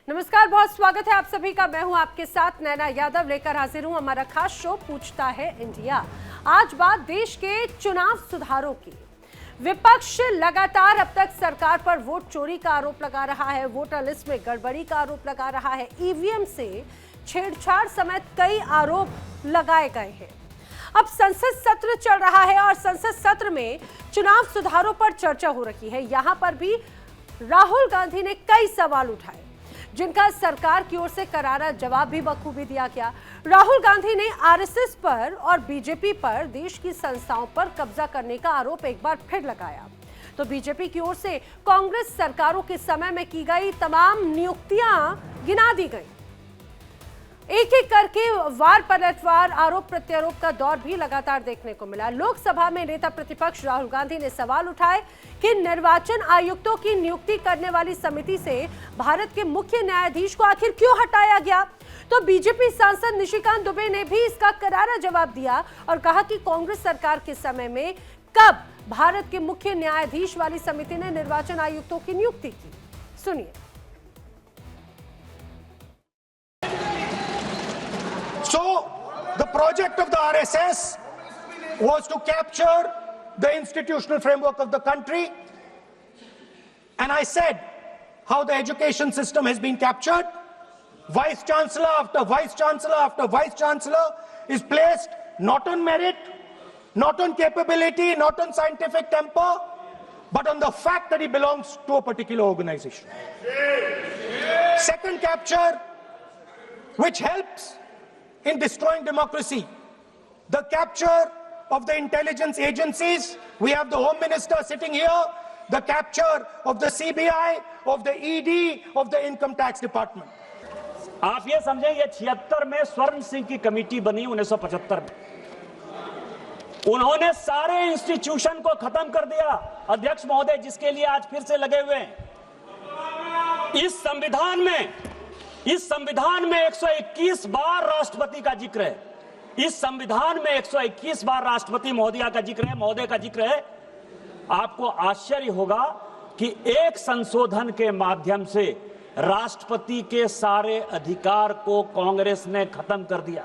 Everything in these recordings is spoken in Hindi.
नमस्कार, बहुत स्वागत है आप सभी का। मैं हूं आपके साथ नैना यादव, लेकर हाजिर हूं हमारा खास शो पूछता है इंडिया। आज बात देश के चुनाव सुधारों की। विपक्ष लगातार अब तक सरकार पर वोट चोरी का आरोप लगा रहा है, वोटर लिस्ट में गड़बड़ी का आरोप लगा रहा है, ईवीएम से छेड़छाड़ समेत कई आरोप लगाए गए हैं। अब संसद सत्र चल रहा है और संसद सत्र में चुनाव सुधारों पर चर्चा हो रही है। यहां पर भी राहुल गांधी ने कई सवाल उठाए, जिनका सरकार की ओर से करारा जवाब भी बखूबी दिया गया। राहुल गांधी ने आरएसएस पर और बीजेपी पर, देश की संस्थाओं पर कब्जा करने का आरोप एक बार फिर लगाया। तो बीजेपी की ओर से कांग्रेस सरकारों के समय में की गई तमाम नियुक्तियां गिना दी गई। एक एक करके वार पलटवार, आरोप प्रत्यारोप का दौर भी लगातार देखने को मिला। लोकसभा में नेता प्रतिपक्ष राहुल गांधी ने सवाल उठाए कि निर्वाचन आयुक्तों की नियुक्ति करने वाली समिति से भारत के मुख्य न्यायाधीश को आखिर क्यों हटाया गया। तो बीजेपी सांसद निशिकांत दुबे ने भी इसका करारा जवाब दिया और कहा कि कांग्रेस सरकार के समय में कब भारत के मुख्य न्यायाधीश वाली समिति ने निर्वाचन आयुक्तों की नियुक्ति की। सुनिए। So, the project of the RSS was to capture the institutional framework of the country. And I said how the education system has been captured. Vice Chancellor after Vice Chancellor after Vice Chancellor is placed not on merit, not on capability, not on scientific temper, but on the fact that he belongs to a particular organization. Second capture, which helps in destroying democracy, the capture of the intelligence agencies. We have the Home Minister sitting here. The capture of the CBI, of the ED, of the Income Tax Department. आप ये समझें, ये 76 में स्वर्ण सिंह की कमेटी बनी 1975 में। उन्होंने सारे इंस्टीट्यूशन को खत्म कर दिया, अध्यक्ष महोदय, जिसके लिए आज फिर से लगे हुए हैं। इस संविधान में 121 बार राष्ट्रपति का जिक्र है। इस संविधान में 121 बार राष्ट्रपति महोदय का जिक्र है। आपको आश्चर्य होगा कि एक संशोधन के माध्यम से राष्ट्रपति के सारे अधिकार को कांग्रेस ने खत्म कर दिया।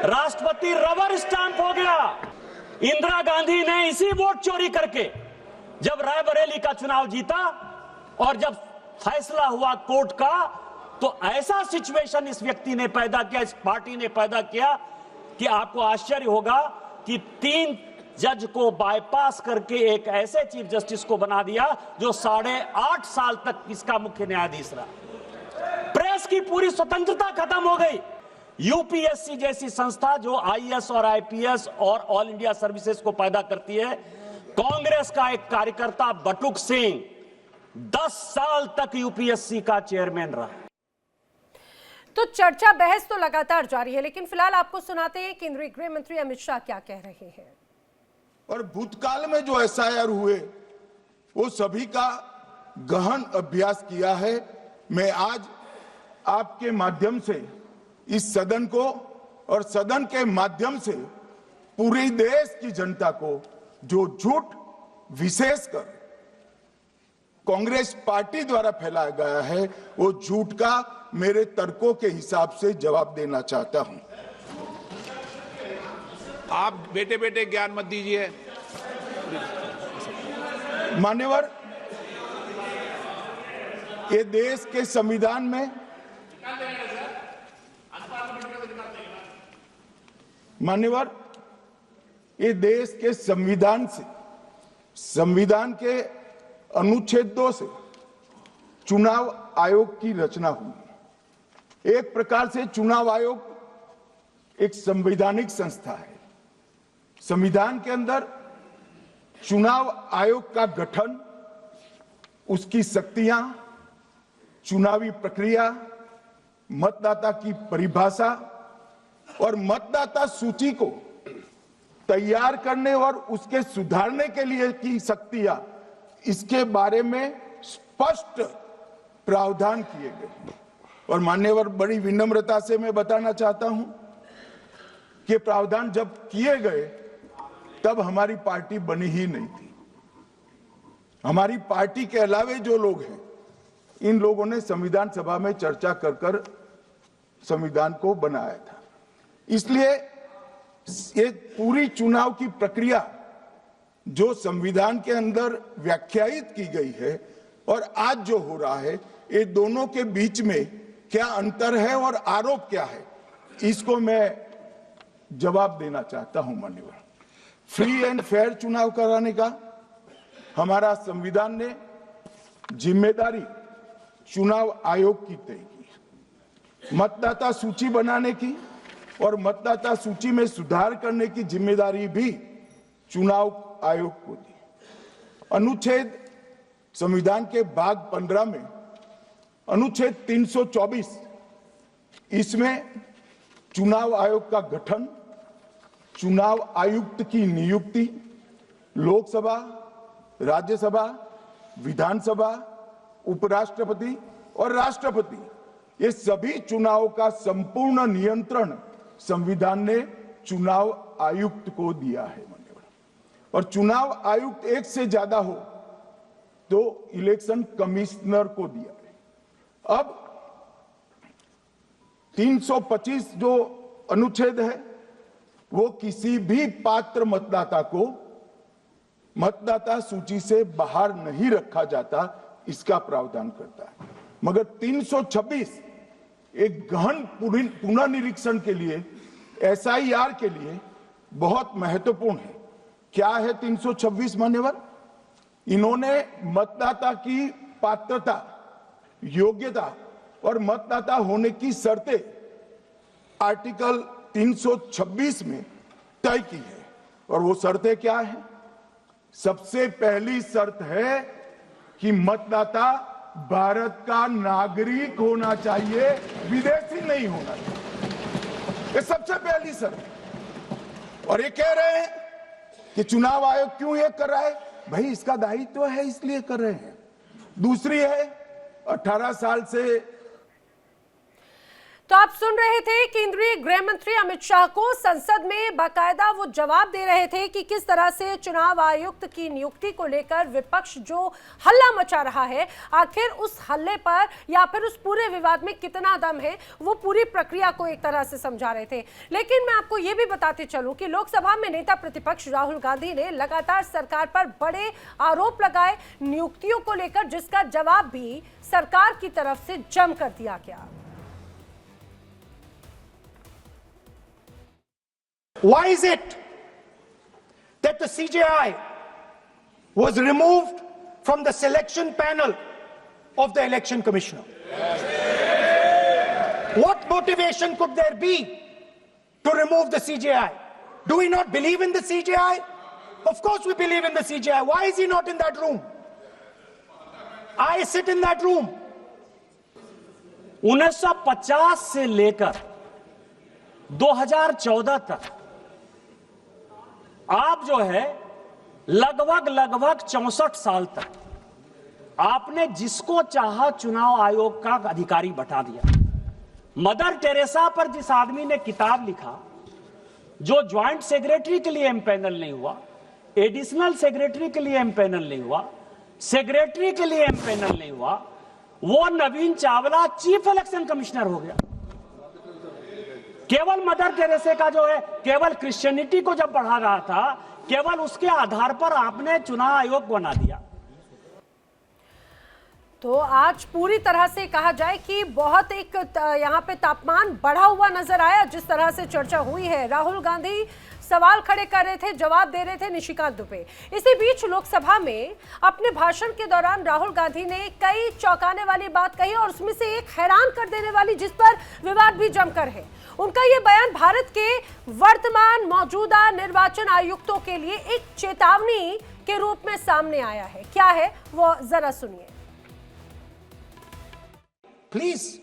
राष्ट्रपति रबर स्टैंप हो गया। इंदिरा गांधी ने इसी वोट चोरी करके जब रायबरेली का चुनाव जीता और जब फैसला हुआ कोर्ट का, तो ऐसा सिचुएशन इस व्यक्ति ने पैदा किया, इस पार्टी ने पैदा किया कि आपको आश्चर्य होगा कि 3 जज को बाईपास करके एक ऐसे चीफ जस्टिस को बना दिया जो 8.5 साल तक इसका मुख्य न्यायाधीश रहा। प्रेस की पूरी स्वतंत्रता खत्म हो गई। यूपीएससी जैसी संस्था जो आईएएस और आईपीएस और ऑल इंडिया सर्विसेज को पैदा करती है, कांग्रेस का एक कार्यकर्ता बटुक सिंह 10 साल तक यूपीएससी का चेयरमैन रहा। तो चर्चा बहस तो लगातार जारी है, लेकिन फिलहाल आपको सुनाते हैं केंद्रीय गृह मंत्री अमित शाह क्या कह रहे हैं। और भूतकाल में जो एसआईआर हुए वो सभी का गहन अभ्यास किया है। मैं आज आपके माध्यम से इस सदन को और सदन के माध्यम से पूरे देश की जनता को जो झूठ विशेषकर कांग्रेस पार्टी द्वारा फैलाया गया है, वो झूठ का मेरे तर्कों के हिसाब से जवाब देना चाहता हूं। आप बेटे बेटे ज्ञान मत दीजिए। मान्यवर, ये देश के संविधान में, मान्यवर, ये देश के संविधान से, संविधान के अनुच्छेद 2 से चुनाव आयोग की रचना हुई। एक प्रकार से चुनाव आयोग एक संवैधानिक संस्था है। संविधान के अंदर चुनाव आयोग का गठन, उसकी शक्तियां, चुनावी प्रक्रिया, मतदाता की परिभाषा और मतदाता सूची को तैयार करने और उसके सुधारने के लिए की शक्तियां, इसके बारे में स्पष्ट प्रावधान किए गए। और मान्यवर, बड़ी विनम्रता से मैं बताना चाहता हूं कि प्रावधान जब किए गए तब हमारी पार्टी बनी ही नहीं थी। हमारी पार्टी के अलावे जो लोग हैं इन लोगों ने संविधान सभा में चर्चा कर संविधान को बनाया था। इसलिए ये पूरी चुनाव की प्रक्रिया जो संविधान के अंदर व्याख्यायित की गई है और आज जो हो रहा है, ये दोनों के बीच में क्या अंतर है और आरोप क्या है, इसको मैं जवाब देना चाहता हूं। माननीय, फ्री एंड फेयर चुनाव कराने का हमारा संविधान ने जिम्मेदारी चुनाव आयोग की तय की। मतदाता सूची बनाने की और मतदाता सूची में सुधार करने की जिम्मेदारी भी चुनाव आयोग को दी। अनुच्छेद संविधान के भाग 15 में अनुच्छेद 324, इसमें चुनाव आयोग का गठन, चुनाव आयुक्त की नियुक्ति, लोकसभा, राज्यसभा, विधानसभा, उपराष्ट्रपति और राष्ट्रपति, ये सभी चुनाव का संपूर्ण नियंत्रण संविधान ने चुनाव आयुक्त को दिया है। और चुनाव आयुक्त एक से ज्यादा हो तो इलेक्शन कमिश्नर को दिया है। अब 325 जो अनुच्छेद है वो किसी भी पात्र मतदाता को मतदाता सूची से बाहर नहीं रखा जाता, इसका प्रावधान करता है। मगर 326 एक गहन पुनर्निरीक्षण के लिए, एसआईआर के लिए बहुत महत्वपूर्ण है। क्या है 326 मान्यवर? इन्होंने मतदाता की पात्रता, योग्यता और मतदाता होने की शर्तें आर्टिकल 326 में तय की है। और वो शर्तें क्या है? सबसे पहली शर्त है कि मतदाता भारत का नागरिक होना चाहिए, विदेशी नहीं होना चाहिए। ये सबसे पहली शर्त है। और ये कह रहे हैं कि चुनाव आयोग क्यों ये कर रहा है? भाई, इसका दायित्व है इसलिए कर रहे हैं। दूसरी है 18 साल से। तो आप सुन रहे थे केंद्रीय गृह मंत्री अमित शाह को संसद में बाकायदा वो जवाब दे रहे थे कि किस तरह से चुनाव आयुक्त की नियुक्ति को लेकर विपक्ष जो हल्ला मचा रहा है, आखिर उस हल्ले पर या फिर उस पूरे विवाद में कितना दम है, वो पूरी प्रक्रिया को एक तरह से समझा रहे थे। लेकिन मैं आपको ये भी बताते चलूं कि लोकसभा में नेता प्रतिपक्ष राहुल गांधी ने लगातार सरकार पर बड़े आरोप लगाए नियुक्तियों को लेकर, जिसका जवाब भी सरकार की तरफ से जमकर दिया गया। Why is it that the CJI was removed from the selection panel of the election commissioner? What motivation could there be to remove the CJI? Do we not believe in the CJI? Of course we believe in the CJI. Why is he not in that room? I sit in that room. 1950 से लेकर 2014 तक आप जो है लगभग 64 साल तक आपने जिसको चाहा चुनाव आयोग का अधिकारी बता दिया। मदर टेरेसा पर जिस आदमी ने किताब लिखा, जो ज्वाइंट सेक्रेटरी के लिए एमपैनल नहीं हुआ, एडिशनल सेक्रेटरी के एम पैनल नहीं हुआ, सेक्रेटरी के लिए एम पैनल नहीं हुआ, वो नवीन चावला चीफ इलेक्शन कमिश्नर हो गया। केवल मदर टेरेसा का जो है केवल क्रिश्चियनिटी को जब बढ़ा रहा था, केवल उसके आधार पर आपने चुनाव आयोग बना दिया। तो आज पूरी तरह से कहा जाए कि बहुत एक यहाँ पे तापमान बढ़ा हुआ नजर आया, जिस तरह से चर्चा हुई है। राहुल गांधी सवाल खड़े कर रहे थे, जवाब दे रहे थे निशिकांत दुबे। इसी बीच लोकसभा में अपने भाषण के दौरान राहुल गांधी ने कई चौंकाने वाली बात कही और उसमें से एक हैरान कर देने वाली, जिस पर विवाद भी जमकर है। उनका ये बयान भारत के वर्तमान मौजूदा निर्वाचन आयुक्तों के लिए एक चेतावनी के रूप में सामने आया है। क्या है वो जरा सुनिए। Please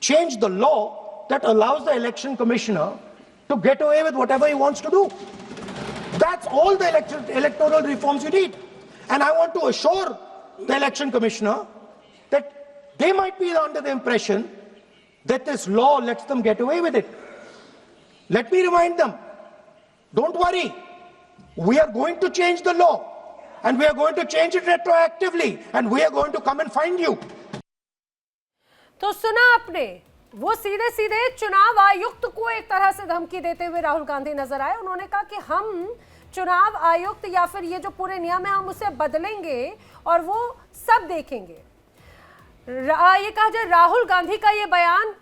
change the law that allows the election commissioner to get away with whatever he wants to do. That's all the electoral reforms you need. And I want to assure the election commissioner that they might be under the impression that this law lets them get away with it. Let me remind them, don't worry, we are going to change the law and we are going to change it retroactively and we are going to come and find you. तो सुना आपने, वो सीधे सीधे चुनाव आयुक्त को एक तरह से धमकी देते हुए राहुल गांधी नजर आए। उन्होंने कहा कि हम चुनाव आयुक्त या फिर ये जो पूरे नियम है हम उसे बदलेंगे और वो सब देखेंगे। ये कहा जाए राहुल गांधी का ये बयान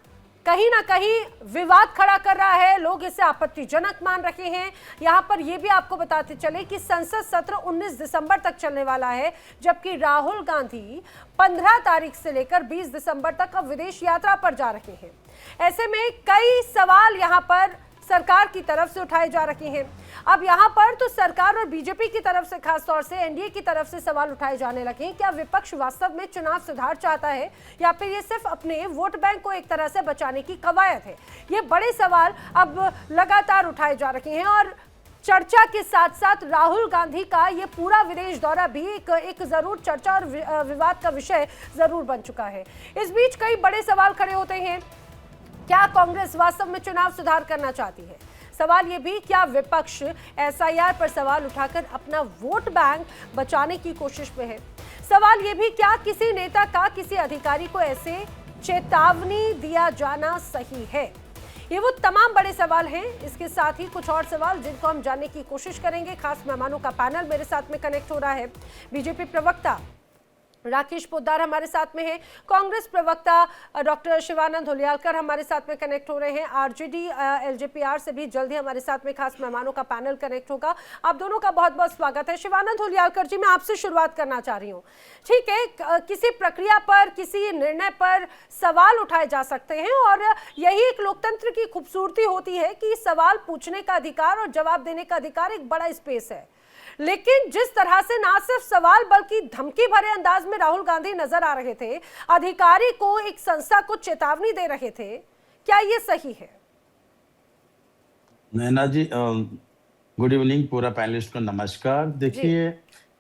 कहीं ना कहीं विवाद खड़ा कर रहा है, लोग इसे आपत्तिजनक मान रहे हैं। यहां पर यह भी आपको बताते चले कि संसद सत्र 19 दिसंबर तक चलने वाला है, जबकि राहुल गांधी 15 तारीख से लेकर 20 दिसंबर तक अब विदेश यात्रा पर जा रहे हैं। ऐसे में कई सवाल यहां पर सरकार की तरफ से उठाए जा रहे हैं। अब यहां पर तो सरकार और बीजेपी की तरफ से, खास तौर से एनडीए की तरफ से सवाल उठाए जाने लगे हैं। क्या विपक्ष वास्तव में चुनाव सुधार चाहता है या फिर ये सिर्फ अपने वोट बैंक को एक तरह से बचाने की कवायद है? ये बड़े सवाल अब लगातार उठाए जा रहे हैं और चर्चा के साथ साथ राहुल गांधी का ये पूरा विदेश दौरा भी एक जरूर चर्चा और विवाद का विषय जरूर बन चुका है। इस बीच कई बड़े सवाल खड़े होते हैं। क्या कांग्रेस वास्तव में चुनाव सुधार करना चाहती है? सवाल ये भी, क्या विपक्ष एसआईआर पर सवाल उठाकर अपना वोट बैंक बचाने की कोशिश में है? सवाल ये भी, क्या किसी नेता का किसी अधिकारी को ऐसे चेतावनी दिया जाना सही है? ये वो तमाम बड़े सवाल हैं। इसके साथ ही कुछ और सवाल जिनको हम जानने की कोशिश करेंगे। खास मेहमानों का पैनल मेरे साथ में कनेक्ट हो रहा है। बीजेपी प्रवक्ता राकेश पोद्दार हमारे साथ में है, कांग्रेस प्रवक्ता डॉक्टर शिवानंद हुलियालकर हमारे साथ में कनेक्ट हो रहे हैं, आरजेडी एलजेपीआर से भी जल्दी हमारे साथ में खास मेहमानों का पैनल कनेक्ट होगा। आप दोनों का बहुत बहुत स्वागत है। शिवानंद हुलियालकर जी, मैं आपसे शुरुआत करना चाह रही हूँ। ठीक है, किसी प्रक्रिया पर, किसी निर्णय पर सवाल उठाए जा सकते हैं और यही एक लोकतंत्र की खूबसूरती होती है कि सवाल पूछने का अधिकार और जवाब देने का अधिकार एक बड़ा स्पेस है। लेकिन जिस तरह से ना सिर्फ सवाल बल्कि धमकी भरे अंदाज में राहुल गांधी नजर आ रहे थे, अधिकारी को, एक संस्था को चेतावनी दे रहे थे, क्या ये सही है? नैना जी, गुड इवनिंग। पूरा पैनलिस्ट को नमस्कार। देखिए,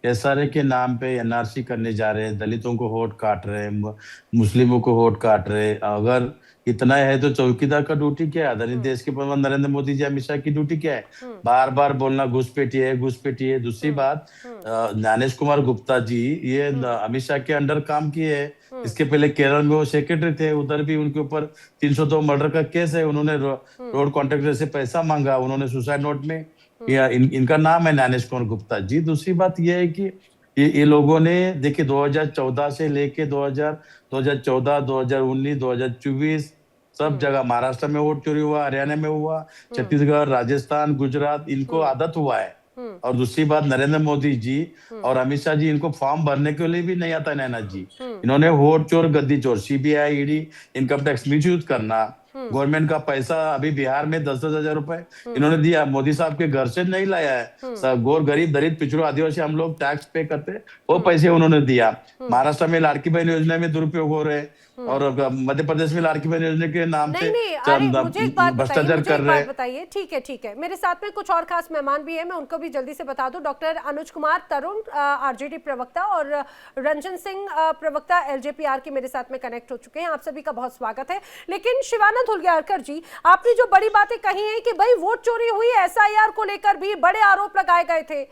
एसआरए के नाम पे एनआरसी करने जा रहे हैं, दलितों को वोट काट रहे हैं, मुस्लिमों को वोट काट रहे हैं। अगर इतना है तो चौकीदार का ड्यूटी क्या है? आदरणीय देश के प्रधानमंत्री नरेंद्र मोदी जी, अमित शाह की ड्यूटी क्या है? बार बार बोलना घुसपैठी है, घुसपैठी है। दूसरी बात, ज्ञानेश कुमार गुप्ता जी ये अमित शाह के अंडर काम किए हैं। इसके पहले केरल में वो सेक्रेटरी थे, उधर भी उनके ऊपर 302 मर्डर का केस है। उन्होंने रोड कॉन्ट्रैक्टर से पैसा मांगा, उन्होंने सुसाइड नोट में इनका नाम है ज्ञानेश कुमार गुप्ता जी। दूसरी बात यह है कि ये लोगों ने, देखिए, 2014 से लेके 2014, 2019, 2024 सब जगह महाराष्ट्र में वोट चोरी हुआ, हरियाणा में हुआ, छत्तीसगढ़, राजस्थान, गुजरात, इनको आदत हुआ है। और दूसरी बात, नरेंद्र मोदी जी और अमित शाह जी, इनको फॉर्म भरने के लिए भी नहीं आता नैना जी। इन्होंने वोट चोर, गद्दी चोर, CBI, ED, income tax misuse करना, गवर्नमेंट का पैसा अभी बिहार में 10-10 हजार रुपए इन्होंने दिया, मोदी साहब के घर से नहीं लाया है। सब गोर, गरीब, दलित, पिछड़ों, आदिवासी हम लोग टैक्स पे करते, वो पैसे उन्होंने दिया। महाराष्ट्र में लाड़की बहन योजना में दुरुपयोग हो रहे और मध्य प्रदेश में लाड़की बहन योजना के नाम से भ्रष्टाचार कर रहे हैं। बताइए, ठीक है, ठीक है। मेरे साथ में कुछ और खास मेहमान भी है, मैं उनको भी जल्दी से बता दूं। डॉक्टर अनुज कुमार तरुण, आरजेडी प्रवक्ता, और रंजन सिंह, प्रवक्ता एलजेपीआर के मेरे साथ में कनेक्ट हो चुके हैं। आप सभी का बहुत स्वागत है। लेकिन शिवानंद हुलियालकर जी, आपने जो बड़ी बातें कही हैं कि भाई वोट चोरी हुई, एसआईआर को लेकर भी बड़े आरोप लगाए गए थे,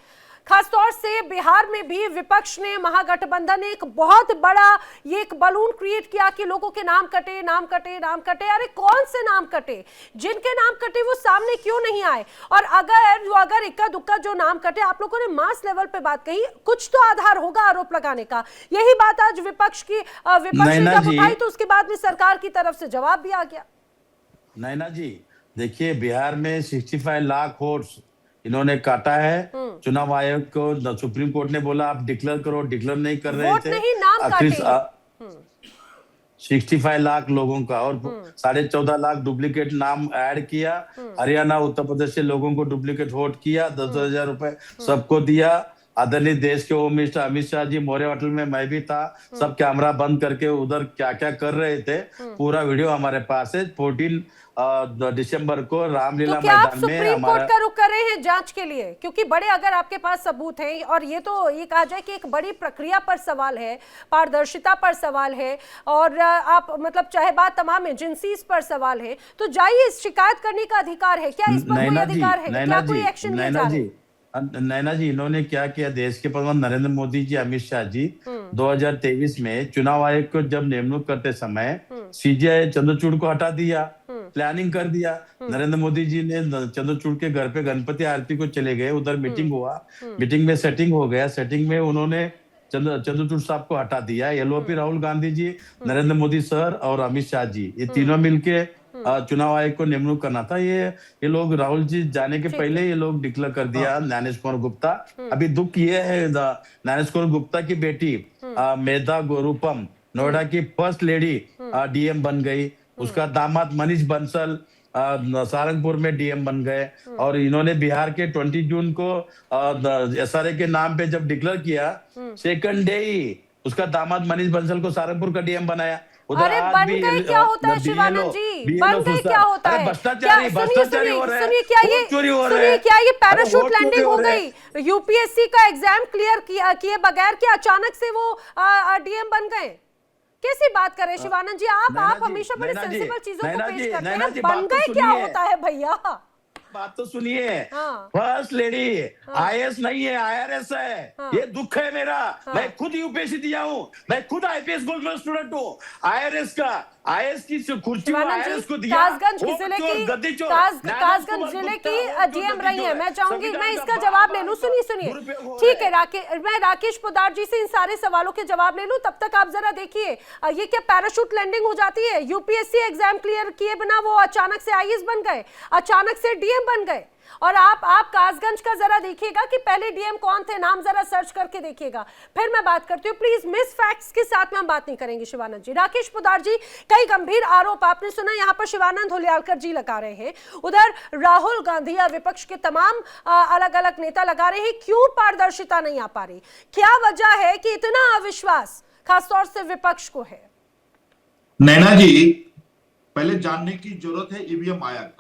खासतौर से बिहार में भी विपक्ष ने, महागठबंधन ने एक बहुत बड़ा ये एक बलून क्रिएट किया कि लोगों के नाम कटे, नाम कटे, नाम कटे। अरे कौन से नाम कटे? जिनके नाम कटे वो सामने क्यों नहीं आए? और अगर इक्का दुक्का जो नाम कटे, आप लोगों ने मास लेवल पे बात कही, कुछ तो आधार होगा आरोप लगाने का। यही बात आज विपक्ष ने जब उठाई तो उसके बाद में सरकार की तरफ से जवाब भी आ गया। नैना जी, देखिए, बिहार में 65 लाख वोट्स इन्होंने काटा है। चुनाव आयोग को सुप्रीम कोर्ट ने बोला आप डिक्लेयर करो, डिक्लेयर नहीं कर रहे थे। नहीं, नाम काटे। 65 लाख लोगों का, और 14.5 लाख डुप्लीकेट नाम ऐड किया। हरियाणा, उत्तर प्रदेश से लोगों को डुप्लीकेट वोट किया, 10-10 हजार रुपए सबको दिया। आदरणीय देश के home minister Amit Shah ji Maurya hotel में मैं भी था, सब कैमरा बंद करके उधर क्या क्या कर रहे थे, पूरा वीडियो हमारे पास है। 14 दिसंबर को रामलीला तो क्या आप मैदान में सुप्रीम कोर्ट का रुख कर रहे हैं जांच के लिए? क्योंकि बड़े अगर आपके पास सबूत हैं, और ये तो ये कहा जाए कि एक बड़ी प्रक्रिया पर सवाल है, पारदर्शिता पर सवाल है, और आप मतलब चाहे बात तमाम एजेंसीज पर सवाल है, तो जाइए, शिकायत करने का अधिकार है। क्या इस पर कोई अधिकार है? क्या कोई एक्शन लिया जा रहा है? नैना जी, इन्होंने क्या किया, देश के प्रधान नरेंद्र मोदी जी, अमित शाह जी 2023 में चुनाव आयोग को जब नियुक्त करते समय सीजीआई चंद्रचूड़ को हटा दिया, प्लानिंग कर दिया। नरेंद्र मोदी जी ने चंद्रचूड़ के घर पे गणपति आरती को चले गए, उधर मीटिंग हुआ, मीटिंग में सेटिंग हो गया, सेटिंग में उन्होंने चंद्रचूड़ साहब को हटा दिया। एलओपी राहुल गांधी जी, नरेंद्र मोदी सर और अमित शाह जी, ये तीनों मिलके चुनाव आयोग को नियुक्त करना था। ये लोग राहुल जी जाने के पहले ये लोग डिक्लेयर कर दिया। ज्ञानेश कुमार गुप्ता, अभी दुख ये है, ज्ञानेश कुमार गुप्ता की बेटी मेधा गोरूपम नोएडा की फर्स्ट लेडी डीएम बन गई, उसका दामाद मनीष बंसल सहारनपुर में डीएम बन गए, और इन्होंने बिहार के 20 जून को एसआरए के नाम पे जब डिक्लेयर किया, सेकंड डे ही उसका दामाद मनीष बंसल को सहारनपुर का डीएम बनाया। अरे बन गए क्या होता है शिवानंद जी, बन गए क्या होता है? सुनिए क्या ये पैराशूट लैंडिंग हो गई? यूपीएससी का एग्जाम क्लियर किए बगैर क्या अचानक से वो डीएम बन गए? कैसी बात कर रहे हैं शिवानंद जी? आप हमेशा बड़े सेंसिबल चीजों को पेश करते हैं। बन गए क्या होता है भैया? बात तो सुनिए, फर्स्ट लेडी आईएएस नहीं है, आईआरएस है। ये दुख है मेरा। मैं खुद यूपीएससी दिया हूँ, मैं खुद आईपीएस गोल्ड मेडल स्टूडेंट हूँ। आईआरएस का, आईएएस की कुर्सी आईआरएस को दिया। कासगंज जिले की डीएम रही है। मैं चाहूंगी मैं इसका जवाब ले लूं। सुनिए ठीक है, मैं राकेश पोदार जी से इन सारे सवालों के जवाब ले लूं, तब तक आप जरा देखिए, ये क्या पैराशूट लैंडिंग हो जाती है? यूपीएससी एग्जाम क्लियर किए बिना वो अचानक से आईएएस बन गए, अचानक से डीएम बन गए। और आप कासगंज का जरा देखिएगा कि पहले डीएम कौन थे, नाम जरा सर्च करके देखिएगा, फिर मैं बात करती हूँ। प्लीज मिस फैक्ट्स के साथ में हम बात नहीं करेंगे शिवानंद जी। राकेश पोदार जी, कई गंभीर आरोप आपने सुना यहाँ पर शिवानंद हुलियालकर जी लगा रहे हैं, उधर राहुल गांधी या विपक्ष के तमाम अलग अलग नेता लगा रहे हैं। क्यों पारदर्शिता नहीं आ पा रही? क्या वजह है कि इतना अविश्वास खासतौर से विपक्ष को है? नैना जी, पहले जानने की जरूरत है ईवीएम आया कब,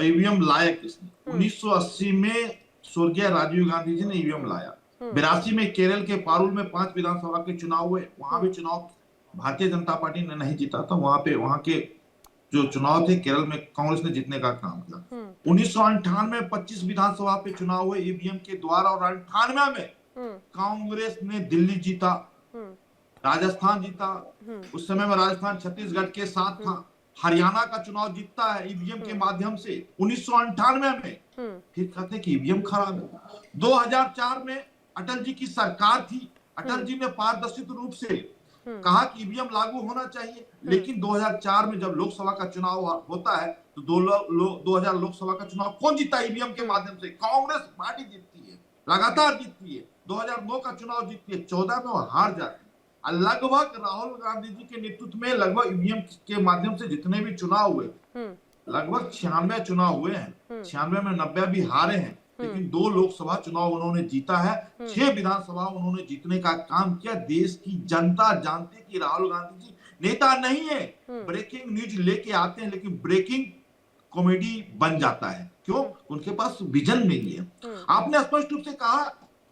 ईवीएम लाया किसने? 1980 में स्वर्गीय राजीव गांधी जी ने ईवीएम लाया। 82 में केरल के पारुल में 5 विधानसभा के चुनाव हुए, वहां भी चुनाव भारतीय जनता पार्टी ने नहीं जीता था। वहां के जो चुनाव थे केरल में कांग्रेस ने जीतने का काम किया। 1998 में 25 विधानसभा पे चुनाव हुए ईवीएम के द्वारा, और 98 में कांग्रेस ने दिल्ली जीता, राजस्थान जीता। उस समय में राजस्थान छत्तीसगढ़ के साथ था। हरियाणा का चुनाव जीतता है ईवीएम के माध्यम से 1998 में। फिर कहते हैं कि ईवीएम खराब है। 2004 में अटल जी की सरकार थी, अटल जी ने पारदर्शी रूप से कहा कि ईवीएम लागू होना चाहिए, लेकिन 2004 में जब लोकसभा का चुनाव होता है तो 2000 लोकसभा का चुनाव कौन जीता? ईवीएम के माध्यम से कांग्रेस पार्टी जीतती है, लगातार जीतती है। 2009 का चुनाव जीतती है, 14 में वो हार जाती है। लगभग राहुल गांधी जी के नेतृत्व में लगभग ईवीएम के माध्यम से जितने भी चुनाव हुए, लगभग 96 चुनाव हुए हैं। 96 में 90 भी हारे हैं, लेकिन 2 लोकसभा चुनाव उन्होंने जीता है, 6 विधानसभा उन्होंने जीतने का काम किया। देश की जनता जानती कि राहुल गांधी जी नेता नहीं है, ब्रेकिंग न्यूज लेके आते हैं, लेकिन ब्रेकिंग कॉमेडी बन जाता है। क्यों? उनके पास विजन नहीं है। आपने स्पष्ट रूप से कहा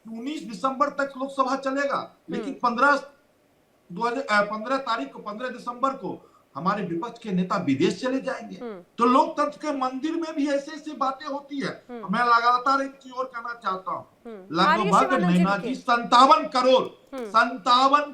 19 दिसंबर तक लोकसभा चलेगा, लेकिन 15 तारीख को, 15 दिसंबर को हमारे विपक्ष के नेता विदेश चले जाएंगे। तो लोकतंत्र के मंदिर में भी ऐसे बातें होती है। मैं लगातार एक चीज और कहना चाहता हूँ, लगभग नैना जी 57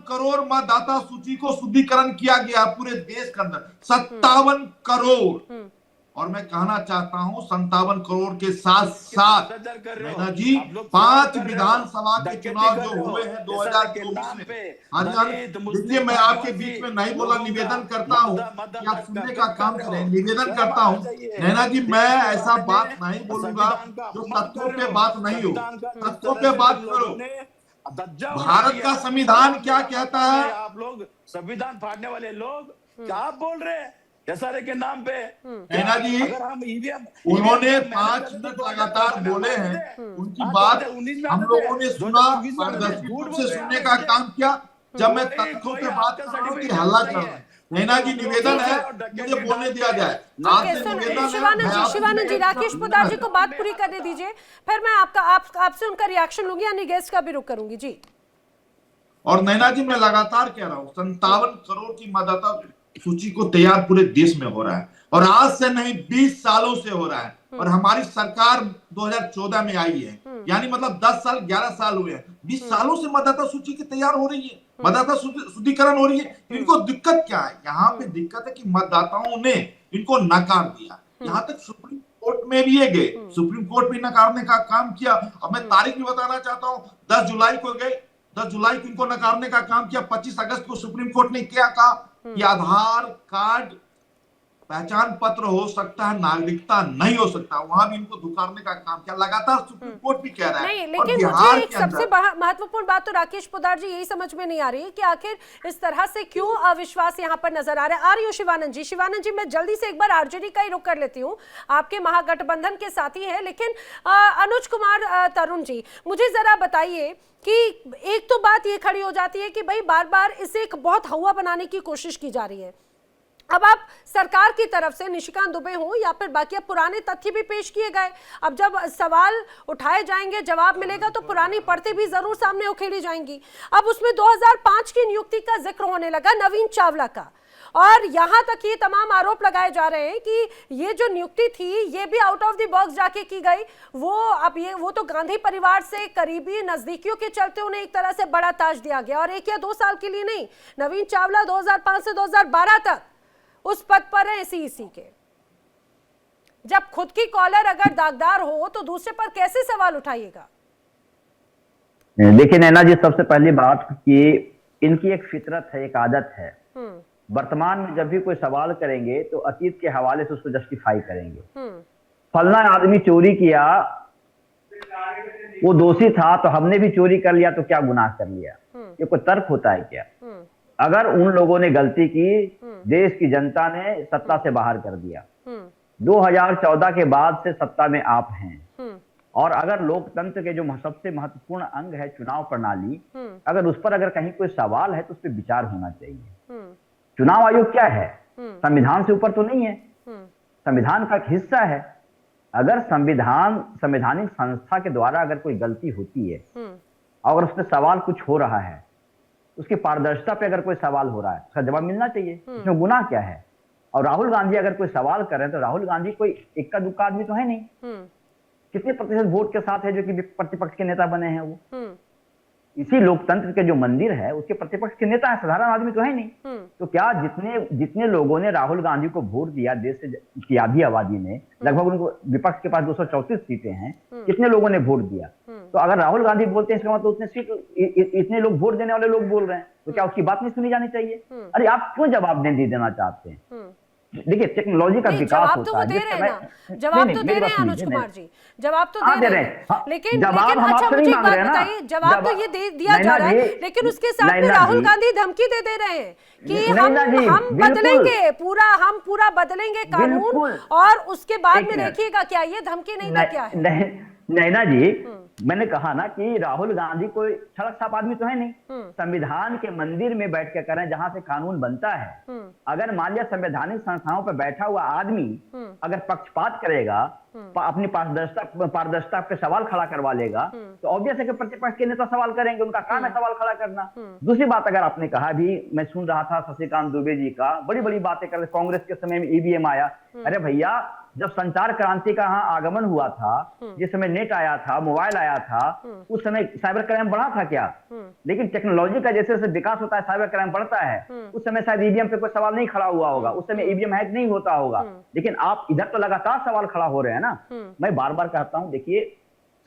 करोड़ मतदाता सूची को शुद्धिकरण किया गया पूरे देश के अंदर, 57 करोड़। और मैं कहना चाहता हूं 57 करोड़ के साथ साथ नैना जी 5 विधानसभा के चुनाव जो हुए हैं 2024 में। देखिए, मैं आपके बीच में नहीं बोला, निवेदन करता हूं कि आप सुनने का काम करें। निवेदन करता हूं नैना जी, मैं ऐसा बात नहीं बोलूंगा जो तथ्यों पे बात नहीं हो। तथ्यों पे बात करो। भारत का संविधान क्या कहता है? आप लोग संविधान फाड़ने वाले लोग क्या आप बोल रहे हैं एसआरए के नाम पे? नैना जी, अगर हम ईवीएम उन्होंने 5 मिनट लगातार बोले हैं, उनकी बात हम लोगों ने सुना, पारदर्शी रूप से सुनने का काम किया। जब मैं तथ्यों पे बात कर रहा हूँ कि हल्ला कर रहा है, नैना जी निवेदन है मुझे बोलने दिया जाए। शिवानंद जी, राकेश पोदार जी को बात पूरी करने दीजिए, फिर मैं आपसे उनका रिएक्शन लूंगी, यानी गेस्ट का भी रुख करूंगी जी। और नैना जी, मैं लगातार कह रहा हूँ 57 करोड़ की मतदाता सूची को तैयार पूरे देश में हो रहा है, और आज से नहीं 20 सालों से हो रहा है। और हमारी सरकार 2014 में आई है, यानी मतलब 10 साल 11 साल हुए हैं। 20 सालों से मतदाता सूची की तैयार हो रही है, मतदाता शुद्धिकरण हो रही है। इनको दिक्कत क्या है? यहाँ पे दिक्कत है कि मतदाताओं ने इनको नकार दिया। यहाँ तक सुप्रीम कोर्ट में भी ये गए, सुप्रीम कोर्ट भी नकारने का काम किया। अब मैं तारीख भी बताना चाहता हूँ, 10 जुलाई को गए, 10 जुलाई को इनको नकारने का काम किया। 25 अगस्त को सुप्रीम कोर्ट ने क्या कहा कि आधार कार्ड पहचान पत्र हो सकता है, नागरिकता नहीं हो सकता। वहां भी इनको धुकारने का काम किया। लगातार सुप्रीम कोर्ट भी कह रहा है। नहीं, लेकिन मुझे एक सबसे महत्वपूर्ण बात तो राकेश पोद्दार जी यही समझ में नहीं आ रही है कि आखिर इस तरह से क्यों अविश्वास यहाँ पर नजर आ रहा है। आ रही हो शिवानंद जी? शिवानंद जी, मैं जल्दी से एक बार आरजेडी का ही रुख कर लेती हूँ, आपके महागठबंधन के साथी है। लेकिन अनुज कुमार तरुण जी, मुझे जरा बताइए कि एक तो बात ये खड़ी हो जाती है कि भाई बार बार इसे एक बहुत हवा बनाने की कोशिश की जा रही है। अब आप सरकार की तरफ से निशिकांत दुबे हो या फिर बाकी पुराने तथ्य भी पेश किए गए। अब जब सवाल उठाए जाएंगे, जवाब मिलेगा तो पुरानी पढ़ते भी जरूर सामने उखेड़ी जाएंगी। अब उसमें 2005 की नियुक्ति का जिक्र होने लगा नवीन चावला का, और यहां तक ये तमाम आरोप लगाए जा रहे हैं कि ये जो नियुक्ति थी ये भी आउट ऑफ द बॉक्स जाके की गई। वो तो गांधी परिवार से करीबी नजदीकियों के चलते उन्हें एक तरह से बड़ा ताज दिया गया, और 1 या 2 साल के लिए नहीं। नवीन चावला 2005 से 2012 तक उस पद पर है सीईसी के। जब खुद की कॉलर अगर दागदार हो तो दूसरे पर कैसे सवाल उठाइएगा? देखिए नैना जी, सबसे पहली बात कि इनकी एक फितरत है, एक आदत है। वर्तमान में जब भी कोई सवाल करेंगे तो अतीत के हवाले से उसको जस्टिफाई करेंगे। फलना आदमी चोरी किया, वो दोषी था तो हमने भी चोरी कर लिया तो क्या गुनाह कर लिया? ये कोई तर्क होता है क्या? अगर उन लोगों ने गलती की, देश की जनता ने सत्ता से बाहर कर दिया। 2014 के बाद से सत्ता में आप हैं, और अगर लोकतंत्र के जो सबसे महत्वपूर्ण अंग है चुनाव प्रणाली, अगर उस पर अगर कहीं कोई सवाल है तो उस पर विचार होना चाहिए। चुनाव आयोग क्या है? संविधान से ऊपर तो नहीं है, संविधान का एक हिस्सा है। अगर संवैधानिक संस्था के द्वारा अगर कोई गलती होती है और उसमें सवाल कुछ हो रहा है, उसकी पारदर्शिता पे अगर कोई सवाल हो रहा है, उसका जवाब मिलना चाहिए। इसमें गुनाह क्या है? और राहुल गांधी अगर कोई सवाल कर रहे हैं तो राहुल गांधी कोई इक्का दुक्का आदमी तो है नहीं। कितने प्रतिशत वोट के साथ है जो कि प्रतिपक्ष के नेता बने हैं? वो इसी लोकतंत्र के जो मंदिर है उसके प्रतिपक्ष के नेता है, साधारण आदमी तो है नहीं। तो क्या जितने लोगों ने राहुल गांधी को वोट दिया, देश की आधी आबादी ने, लगभग उनको, विपक्ष के पास 234 सीटें हैं, कितने लोगों ने वोट दिया? तो अगर राहुल गांधी बोलते हैं इसका मतलब उतने सीट, इतने लोग वोट देने वाले लोग बोल रहे हैं, तो क्या उसकी बात नहीं सुनी जानी चाहिए? अरे आप क्यों जवाब नहीं देना चाहते हैं? देखिए टेक्नोलॉजी का विकास होता है। जवाब तो दे रहे हैं अनुज कुमार जी, जवाब तो दे रहे हैं, लेकिन अच्छा मुझे एक बात बताइए, जवाब तो ये दिया जा रहा है, लेकिन उसके साथ में राहुल गांधी धमकी दे रहे हैं कि हम बदलेंगे, हम पूरा बदलेंगे कानून, और उसके बाद में देखिएगा क्या ये धमकी नहीं था क्या है? नैना जी, मैंने कहा ना कि राहुल गांधी कोई सड़क साफ आदमी तो है नहीं। संविधान के मंदिर में बैठ के करें जहां से कानून बनता है। अगर मान लिया संवैधानिक संस्थाओं पर बैठा हुआ आदमी अगर पक्षपात करेगा, अपनी पारदर्शिता पे सवाल खड़ा करवा लेगा, तो ऑब्वियस है कि प्रतिपक्ष के नेता सवाल करेंगे, उनका काम है सवाल खड़ा करना। दूसरी बात, अगर आपने कहा भी, मैं सुन रहा था शशिकांत दुबे जी का, बड़ी बड़ी बातें कर रहे, कांग्रेस के समय में ईवीएम आया। अरे भैया, जब संचार क्रांति का यहाँ आगमन हुआ था, जिस समय नेट आया था, मोबाइल आया था, उस समय साइबर क्राइम बढ़ा था क्या? लेकिन टेक्नोलॉजी का जैसे जैसे विकास होता है साइबर क्राइम बढ़ता है। उस समय शायद ईवीएम पे कोई सवाल नहीं खड़ा हुआ होगा, उस समय ईवीएम हैक नहीं होता होगा। लेकिन आप इधर तो लगातार सवाल खड़ा हो रहे हैं ना। मैं बार बार कहता हूं, देखिए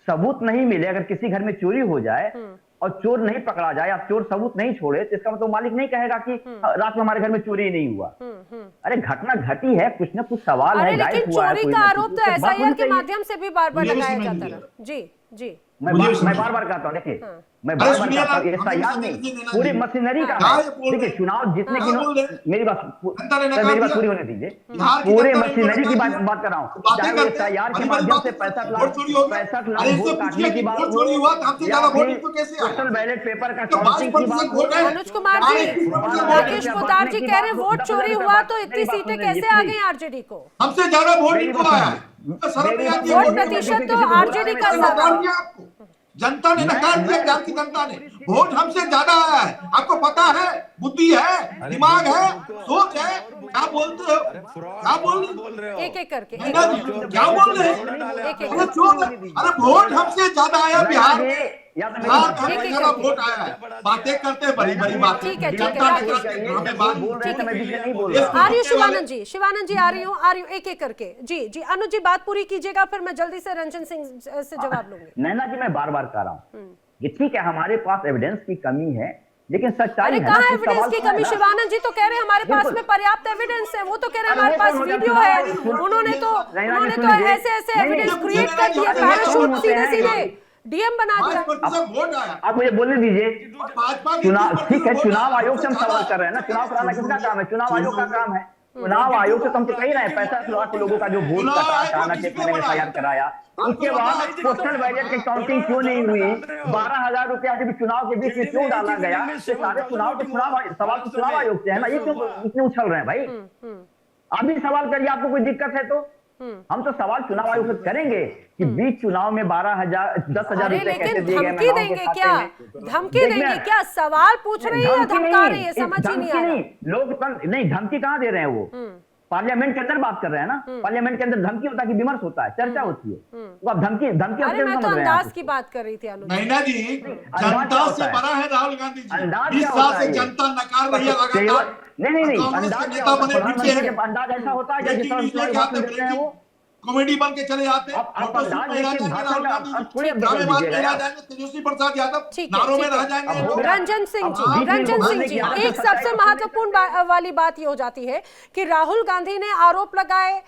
सबूत नहीं मिले, अगर किसी घर में चोरी हो जाए और चोर नहीं पकड़ा जाए या चोर सबूत नहीं छोड़े, तो इसका मतलब मालिक नहीं कहेगा कि रात में हमारे घर में चोरी नहीं हुआ। अरे घटना घटी है, कुछ ना कुछ सवाल है, लेकिन चोरी का आरोप तो एसआईआर के माध्यम से भी बार बार लगाया जाता है। जी मैं बार बार कहता हूँ, देखिए मैं बार बार कहता हूँ, एसआईआर नहीं, पूरी मशीनरी का है। देखिए चुनाव जीतने की, मेरी बात पूरी होने दीजिए। पूरे मशीनरी की बात कर रहा हूँ, चाहे वो एसआईआर के माध्यम से 65 लाख वोट काटने की बात हो या फिर पोस्टल बैलेट पेपर का काउंटिंग की बात हो। अनुज कुमार जी, राकेश पोद्दार जी कह रहे हैं वोट चोरी हुआ तो इतनी सीटें कैसे आ गई आरजेडी को? हमसे ज्यादा वोट इनको आया है। वोट प्रतिशत तो आरजेडी का ज्यादा। जनता ने नकार दिया, बिहार की जनता ने। वोट हमसे ज्यादा आया है, आपको पता है, बुद्धि है, दिमाग है, सोच है, क्या बोलते हो, क्या बोल रहे हो? एक एक करके क्या बोल रहे हैं? एक एक अरे चोर, अरे वोट हमसे ज्यादा आया बिहार में, ज्यादा वोट आया है। बातें करते हैं बड़ी बड़ी बातें, ठीक है, जनता राकेश। ने करके हमें बात आ रही हूँ शिवानंद जी आ रही हूँ एक एक करके। जी जी अनुज जी बात पूरी कीजिएगा, फिर मैं जल्दी से रंजन सिंह से जवाब लूंगी। नैना जी मैं बार बार कह रहा हूँ कि ठीक है हमारे पास एविडेंस की कमी है, लेकिन सच्चाई अरे है कहाँ ना, कुछ एविडेंस सवाल की तो है कमी? ना। शिवानंद जी तो कह रहे हैं हमारे पास में पर्याप्त एविडेंस है, वो तो कह रहे हैं हमारे पास वीडियो है। उन्होंने तो ऐसे एविडेंस क्रिएट कर दिया, पैराशूट सीधे सीधे डीएम बना दिया। वोट आया। आप मुझे बोलने दीजिए, भाजपा चुनाव ठीक है, चुनाव आयोग से हम सवाल कर रहे हैं ना, चुनाव कराना किसका काम है? चुनाव आयोग का काम है। चुनाव आयोग से तो हम तो कह रहे हैं 65 लाख लोगों का जो वोट कटा, थाना के एफआईआर कराया, उसके बाद पोस्टल बैलेट की काउंटिंग क्यों नहीं हुई? 12,000 रुपया के भी चुनाव के बीच में क्यों डाला गया? ये सारे सवाल तो चुनाव आयोग से है ना, ये क्यों इतने उछल रहे हैं भाई? अभी सवाल करिए, आपको कोई दिक्कत है तो हम तो सवाल चुनाव आयोग से करेंगे कि बीच चुनाव में 12,000 10,000 रुपए कैसे दिए गए? धमकी देंगे क्या? धमकी देंगे क्या? सवाल पूछ रही है, धमका रही है, समझ ही नहीं आ रहा। लोकतंत्र नहीं, धमकी कहाँ दे रहे हैं वो? पार्लियामेंट के अंदर बात कर रहे हैं ना, पार्लियामेंट के अंदर धमकी होता है कि विमर्श होता है, चर्चा होती है, तो आप धमकी अरे मैं तो अंदाज की बात कर रही थी अनुज। नैना जी, जनता से बड़ा है राहुल गांधी जी। 20 साल से जनता नकार रही है लगातार। नहीं कांग्रेस के नेता बने पीछे हैं। अंदाज ऐसा होता है कि जिस तरह से भाषण देते हैं वो कॉमेडी बन के चले जाते हैं। तेजस्वी प्रसाद यादव नारों में रह जाएंगे। रंजन सिंह जी एक सबसे महत्वपूर्ण वाली बात ये हो जाती है कि राहुल गांधी ने आरोप लगाए,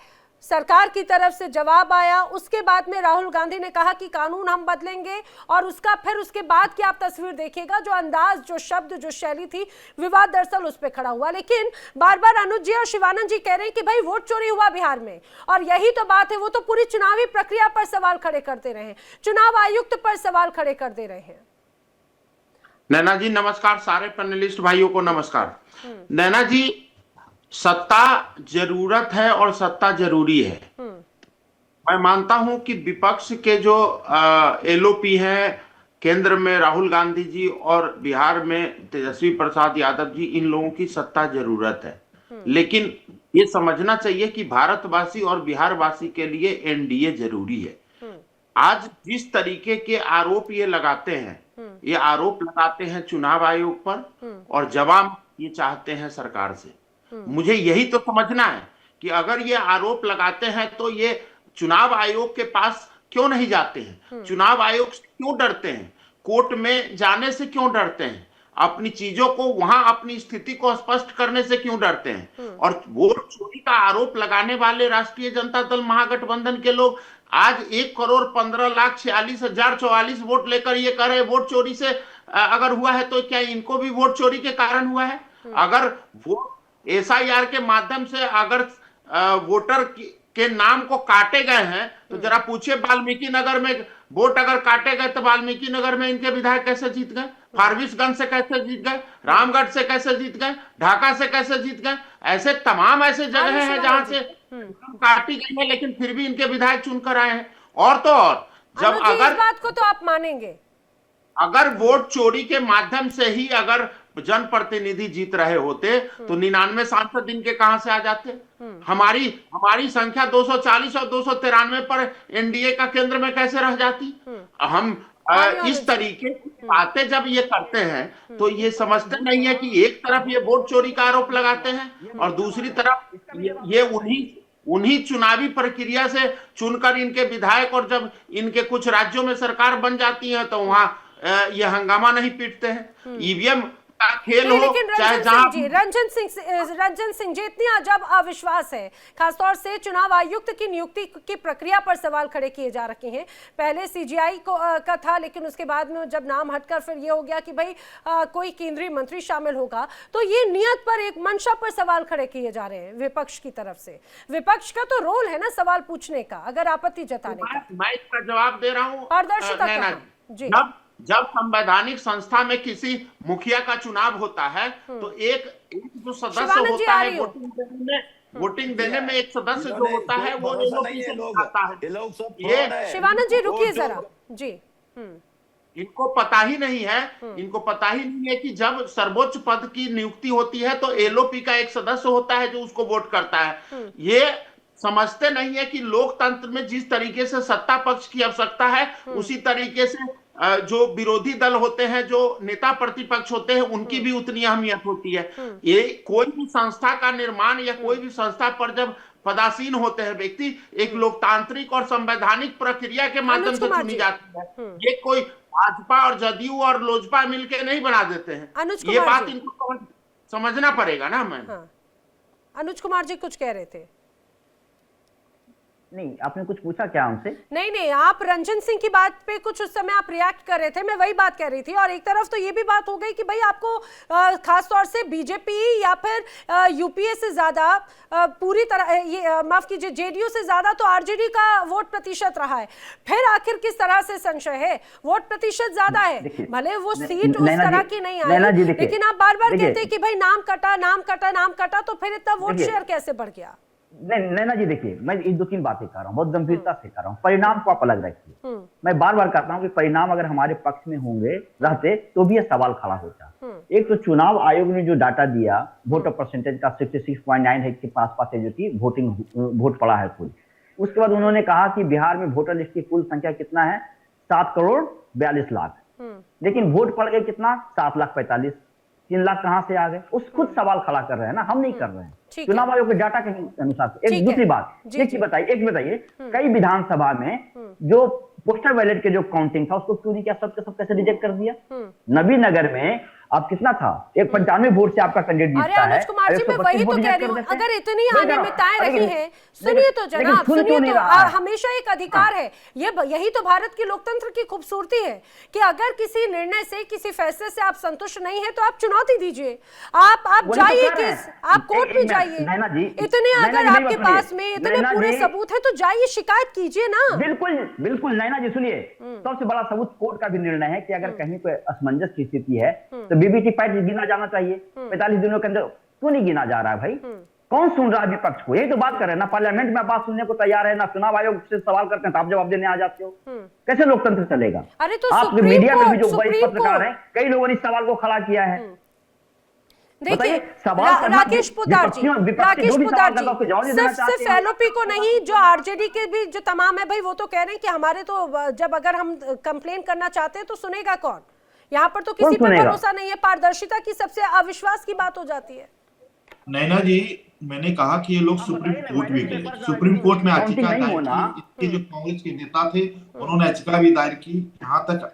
सरकार की तरफ से जवाब आया, उसके बाद में राहुल गांधी ने कहा कि कानून हम बदलेंगे, और उसके बाद की आप तस्वीर देखिएगा, जो अंदाज, जो शब्द, जो शैली थी, विवाद दरअसल उस पर खड़ा हुआ। लेकिन बार बार अनुज जी और शिवानंद जी कह रहे हैं कि भाई वोट चोरी हुआ बिहार में, और यही तो बात है। वो तो पूरी चुनावी प्रक्रिया पर सवाल खड़े करते रहे, चुनाव आयुक्त पर सवाल खड़े कर दे रहे हैं। नैना जी नमस्कार, सारे पैनलिस्ट भाइयों को नमस्कार। नैना जी, सत्ता जरूरत है और सत्ता जरूरी है। मैं मानता हूं कि विपक्ष के जो एलओपी हैं, केंद्र में राहुल गांधी जी और बिहार में तेजस्वी प्रसाद यादव जी, इन लोगों की सत्ता जरूरत है। लेकिन ये समझना चाहिए कि भारतवासी और बिहारवासी के लिए एनडीए जरूरी है। आज जिस तरीके के आरोप ये लगाते हैं, ये आरोप लगाते हैं चुनाव आयोग पर और जवाब ये चाहते हैं सरकार से। मुझे यही तो समझना है कि अगर ये आरोप लगाते हैं तो ये चुनाव आयोग के पास क्यों नहीं जाते हैं? चुनाव आयोग से क्यों डरते हैं? कोर्ट में जाने से क्यों डरते हैं? अपनी चीजों को वहां अपनी स्थिति को स्पष्ट करने से क्यों डरते हैं? और वोट चोरी का आरोप लगाने वाले राष्ट्रीय जनता दल महागठबंधन के लोग आज 1,15,46,044 वोट लेकर ये कह रहे वोट चोरी से अगर हुआ है तो क्या इनको भी वोट चोरी के कारण हुआ है? अगर वोट एसआईआर के माध्यम से अगर वोटर के नाम को काटे गए हैं तो जरा पूछिए, वाल्मीकि नगर में वोट अगर काटे गए तो वाल्मीकि नगर में इनके विधायक कैसे जीत गए? फारबिसगंज से कैसे जीत गए? रामगढ़ से कैसे जीत गए? ढाका से कैसे जीत गए? ऐसे तमाम ऐसे जगह हैं जहां से काटी गई है, लेकिन फिर भी इनके विधायक चुनकर आए हैं। और तो और जब अगर इस बात को तो आप मानेंगे, अगर वोट चोरी के माध्यम से ही अगर जनप्रतिनिधि जीत रहे होते तो 99 सांसद इनके कहां से आ जाते? हमारी संख्या 240 और 293 पर एनडीए का केंद्र में कैसे रह जाती? हम इस तरीके की बातें जब ये करते हैं तो ये समझते नहीं है कि एक तरफ ये वोट चोरी का आरोप लगाते हैं और दूसरी तरफ ये उन्हीं चुनावी प्रक्रिया से चुनकर इनके विधायक, और जब इनके कुछ राज्यों में सरकार बन जाती है तो वहां ये हंगामा नहीं पीटते हैं। ईवीएम का खेल हो, चाहे रंजन सिंह जी, इतनी अजब अविश्वास है, खासतौर से चुनाव आयुक्त की नियुक्ति की प्रक्रिया पर सवाल खड़े किए जा रखे हैं। पहले सीजीआई का था, लेकिन उसके बाद में जब नाम हटकर फिर ये हो गया कि भाई कोई केंद्रीय मंत्री शामिल होगा, तो ये नियत पर, एक मंशा पर सवाल खड़े किए जा रहे हैं विपक्ष की तरफ से। विपक्ष का तो रोल है ना सवाल पूछने का, अगर आपत्ति जताने का। मैं इसका जवाब दे रहा हूँ पारदर्शिता जी। जब संवैधानिक संस्था में किसी मुखिया का चुनाव होता है तो एक जो सदस्य होता है वोटिंग देने में एक सदस्य जो होता है वो आता है। शिवानंद जी रुकिए जरा जी। इनको पता ही नहीं है, इनको पता ही नहीं है कि जब सर्वोच्च पद की नियुक्ति होती है तो एलओपी का एक सदस्य होता है जो उसको वोट करता है। ये समझते नहीं है कि लोकतंत्र में जिस तरीके से सत्ता पक्ष की आवश्यकता है उसी तरीके से जो विरोधी दल होते हैं, जो नेता प्रतिपक्ष होते हैं, उनकी भी उतनी अहमियत होती है। ये कोई भी संस्था का निर्माण या कोई भी संस्था पर जब पदासीन होते हैं व्यक्ति, एक लोकतांत्रिक और संवैधानिक प्रक्रिया के माध्यम से चुनी जाती है। ये कोई भाजपा और जदयू और लोजपा मिलके नहीं बना देते हैं। ये बात इनको समझना पड़ेगा ना। मैं अनुज कुमार जी कुछ कह रहे थे। नहीं, आपने कुछ पूछा क्या हमसे? नहीं, आप रंजन सिंह की बात पे कुछ उस समय आप रिएक्ट कर रहे थे, मैं वही बात कह रही थी। और एक तरफ तो ये भी बात हो गई कि भाई आपको खास तौर से बीजेपी या फिर यूपीए से ज्यादा पूरी तरह ये माफ कीजिए जेडीयू से ज्यादा तो आरजेडी का वोट प्रतिशत रहा है। फिर आखिर किस तरह से संशय है? वोट प्रतिशत ज्यादा है, भले वो सीट उस तरह की नहीं आई, लेकिन आप बार बार कहते हैं कि भाई नाम कटा नाम कटा नाम कटा, तो फिर इतना वोट शेयर कैसे बढ़ गया? नहीं नैना जी, देखिए मैं ये 2-3 बातें कर रहा हूँ, बहुत गंभीरता से कर रहा हूँ। परिणाम को आप अलग रखिए। मैं बार बार कहता हूँ कि परिणाम अगर हमारे पक्ष में होंगे रहते तो भी यह सवाल खड़ा होता। एक तो चुनाव आयोग ने जो डाटा दिया वोटर परसेंटेज का 66.9 है के पास जो की वोट पड़ा है कुल, उसके बाद उन्होंने कहा कि बिहार में वोटर लिस्ट की कुल संख्या कितना है, 7,42,00,000। लेकिन वोट पड़ गए कितना, 7,45,000। 3 लाख कहां से आ गए? उस खुद सवाल खड़ा कर रहे हैं ना, हम नहीं कर रहे हैं। चुनाव आयोग के डाटा के अनुसार। एक दूसरी बात एक बताइए कई विधानसभा में जो पोस्टल बैलेट के जो काउंटिंग था उसको क्यों नहीं किया? सब कैसे रिजेक्ट कर दिया? नबीनगर में आप कितना था, 95 वोट से आपका कैंडिडेट जीतता है। कुमार जी, मैं वही तो कह रही हूँ, अगर इतनी अनियमितताएं रही हैं, सुनिए तो जनाब, सुनिए तो, हमेशा एक अधिकार है, यही तो भारत की लोकतंत्र की खूबसूरती है कि अगर किसी निर्णय से, किसी फैसले से आप संतुष्ट नहीं है तो आप चुनौती दीजिए, आप जाइए, आप कोर्ट में जाइए। इतने अगर आपके पास में इतने पूरे सबूत है तो जाइए, शिकायत कीजिए ना। बिल्कुल नैना जी, सुनिए, सबसे बड़ा सबूत कोर्ट का भी निर्णय है कि अगर कहीं कोई असमंजस की स्थिति है तो बीबीटी पैट गिना जाना चाहिए। 45 दिनों के अंदर क्यों नहीं गिना जा रहा है भाई? कौन सुन रहा है विपक्ष को? यही तो बात कर रहे हैं ना, पार्लियामेंट में बात सुनने को तैयार है ना, चुनाव आयोग से सवाल करते हैं तो आप जवाब देने आ जाते हो। कैसे लोकतंत्र चलेगा? अरे तो आप मीडिया में भी जो बड़े पत्रकार हैं, कई लोगों ने इस सवाल को खड़ा किया है। देखिए राकेश पोद्दार जी, सिर्फ एलओपी को नहीं, जो आरजेडी के भी जो तमाम है भाई, वो तो कह रहे हैं कि हमारे तो जब अगर हम कंप्लेन करना चाहते हैं तो सुनेगा कौन? यहाँ पर तो किसी पर भरोसा नहीं है, पारदर्शिता की सबसे अविश्वास की बात हो जाती है। नैना जी, मैंने कहा कि ये लोग सुप्रीम कोर्ट भी गए, सुप्रीम कोर्ट में याचिका दायर की। इसके जो कांग्रेस के नेता थे उन्होंने याचिका भी दायर की, यहाँ तक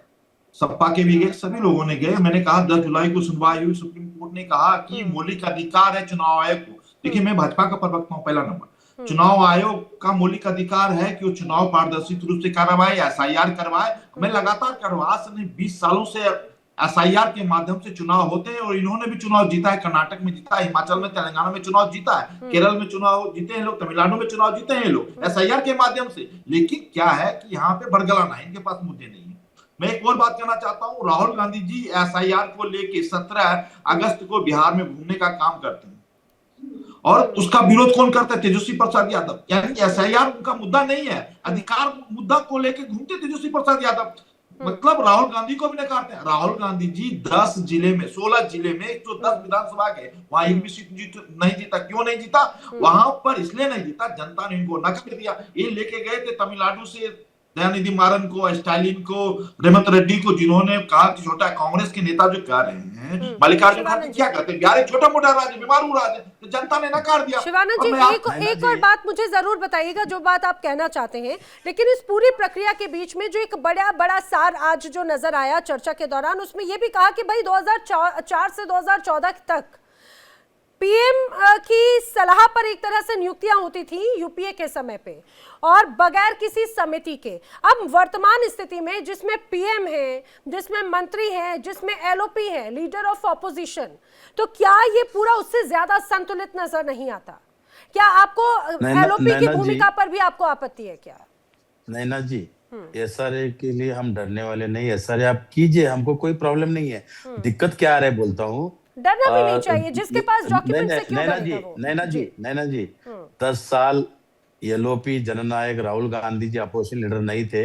सपा के भी गए, सभी लोगों ने गए। मैंने कहा 10 जुलाई को सुनवाई हुई, सुप्रीम कोर्ट ने कहा कि मौलिक अधिकार है चुनाव आयोग को। देखिए, मैं भाजपा का प्रवक्ता हूँ, पहला नंबर, चुनाव आयोग का मौलिक अधिकार है कि वो चुनाव पारदर्शी रूप से करवाए, एसआईआर करवाए। मैं लगातार करवा से नहीं, 20 सालों से एसआईआर के माध्यम से चुनाव होते हैं और इन्होंने भी चुनाव जीता है। कर्नाटक में जीता है, हिमाचल में, तेलंगाना में चुनाव जीता है, केरल में चुनाव जीते हैं लोग, तमिलनाडु में चुनाव जीते हैं लोग एसआईआर के माध्यम से। लेकिन क्या है कि यहाँ पे बरगलाना है, इनके पास मुद्दे नहीं है। मैं एक और बात कहना चाहता हूँ, राहुल गांधी जी एसआईआर को लेके 17 अगस्त को बिहार में घूमने का काम करते हैं और उसका विरोध कौन करता है? तेजस्वी प्रसाद यादव। यानी एसआईआर उनका मुद्दा नहीं है, अधिकार मुद्दा को लेके घूमते तेजस्वी प्रसाद यादव। मतलब राहुल गांधी को भी नकारते हैं। राहुल गांधी जी 10 जिले में, 16 जिले में, जो 10 विधानसभा के, वहां एक भी सीट नहीं जीता। क्यों नहीं जीता? वहां पर इसलिए नहीं जीता, जनता ने इनको नकार दिया। ये लेके गए थे तमिलनाडु से दयानिधि मारन को, स्टालिन को, रेवंत रेड्डी को, जिन्होंने कहा कि छोटा कांग्रेस के नेता जो कह रहे हैं मल्लिकार्जुन खड़गे क्या कहते हैं, बिहार एक छोटा मोटा राज्य, बीमारू राज्य, तो जनता ने नकार दिया। शिवानंद जी, एक और बात मुझे जरूर बताइएगा, जो बात आप कहना चाहते हैं, लेकिन इस पूरी प्रक्रिया के बीच में जो एक बड़ा सार आज जो नजर आया चर्चा के दौरान, उसमें यह भी कहा कि भाई 2004 से 2014 तक पीएम की सलाह पर एक तरह से नियुक्तियां होती थी यूपीए के समय पे, और बगैर किसी समिति के। अब वर्तमान स्थिति में जिसमें पीएम है, जिसमें मंत्री हैं, जिसमें एलओपी है, लीडर ऑफ ऑपोजिशन, तो क्या ये पूरा उससे ज्यादा संतुलित नजर नहीं आता? क्या आपको एलओपी की भूमिका पर भी आपको आपत्ति है क्या? नैना जी, एसआरए के लिए हम डरने वाले नहीं, एसआरए आप कीजिए, हमको कोई प्रॉब्लम नहीं है। दिक्कत क्या आ रहा है बोलता हूँ, डरना भी नहीं चाहिए, जिसके पास डॉक्यूमेंट से क्यों डरेगा वो? नैना जी 10 साल एलओपी जननायक राहुल गांधी जी अपोजिशन लीडर नहीं थे,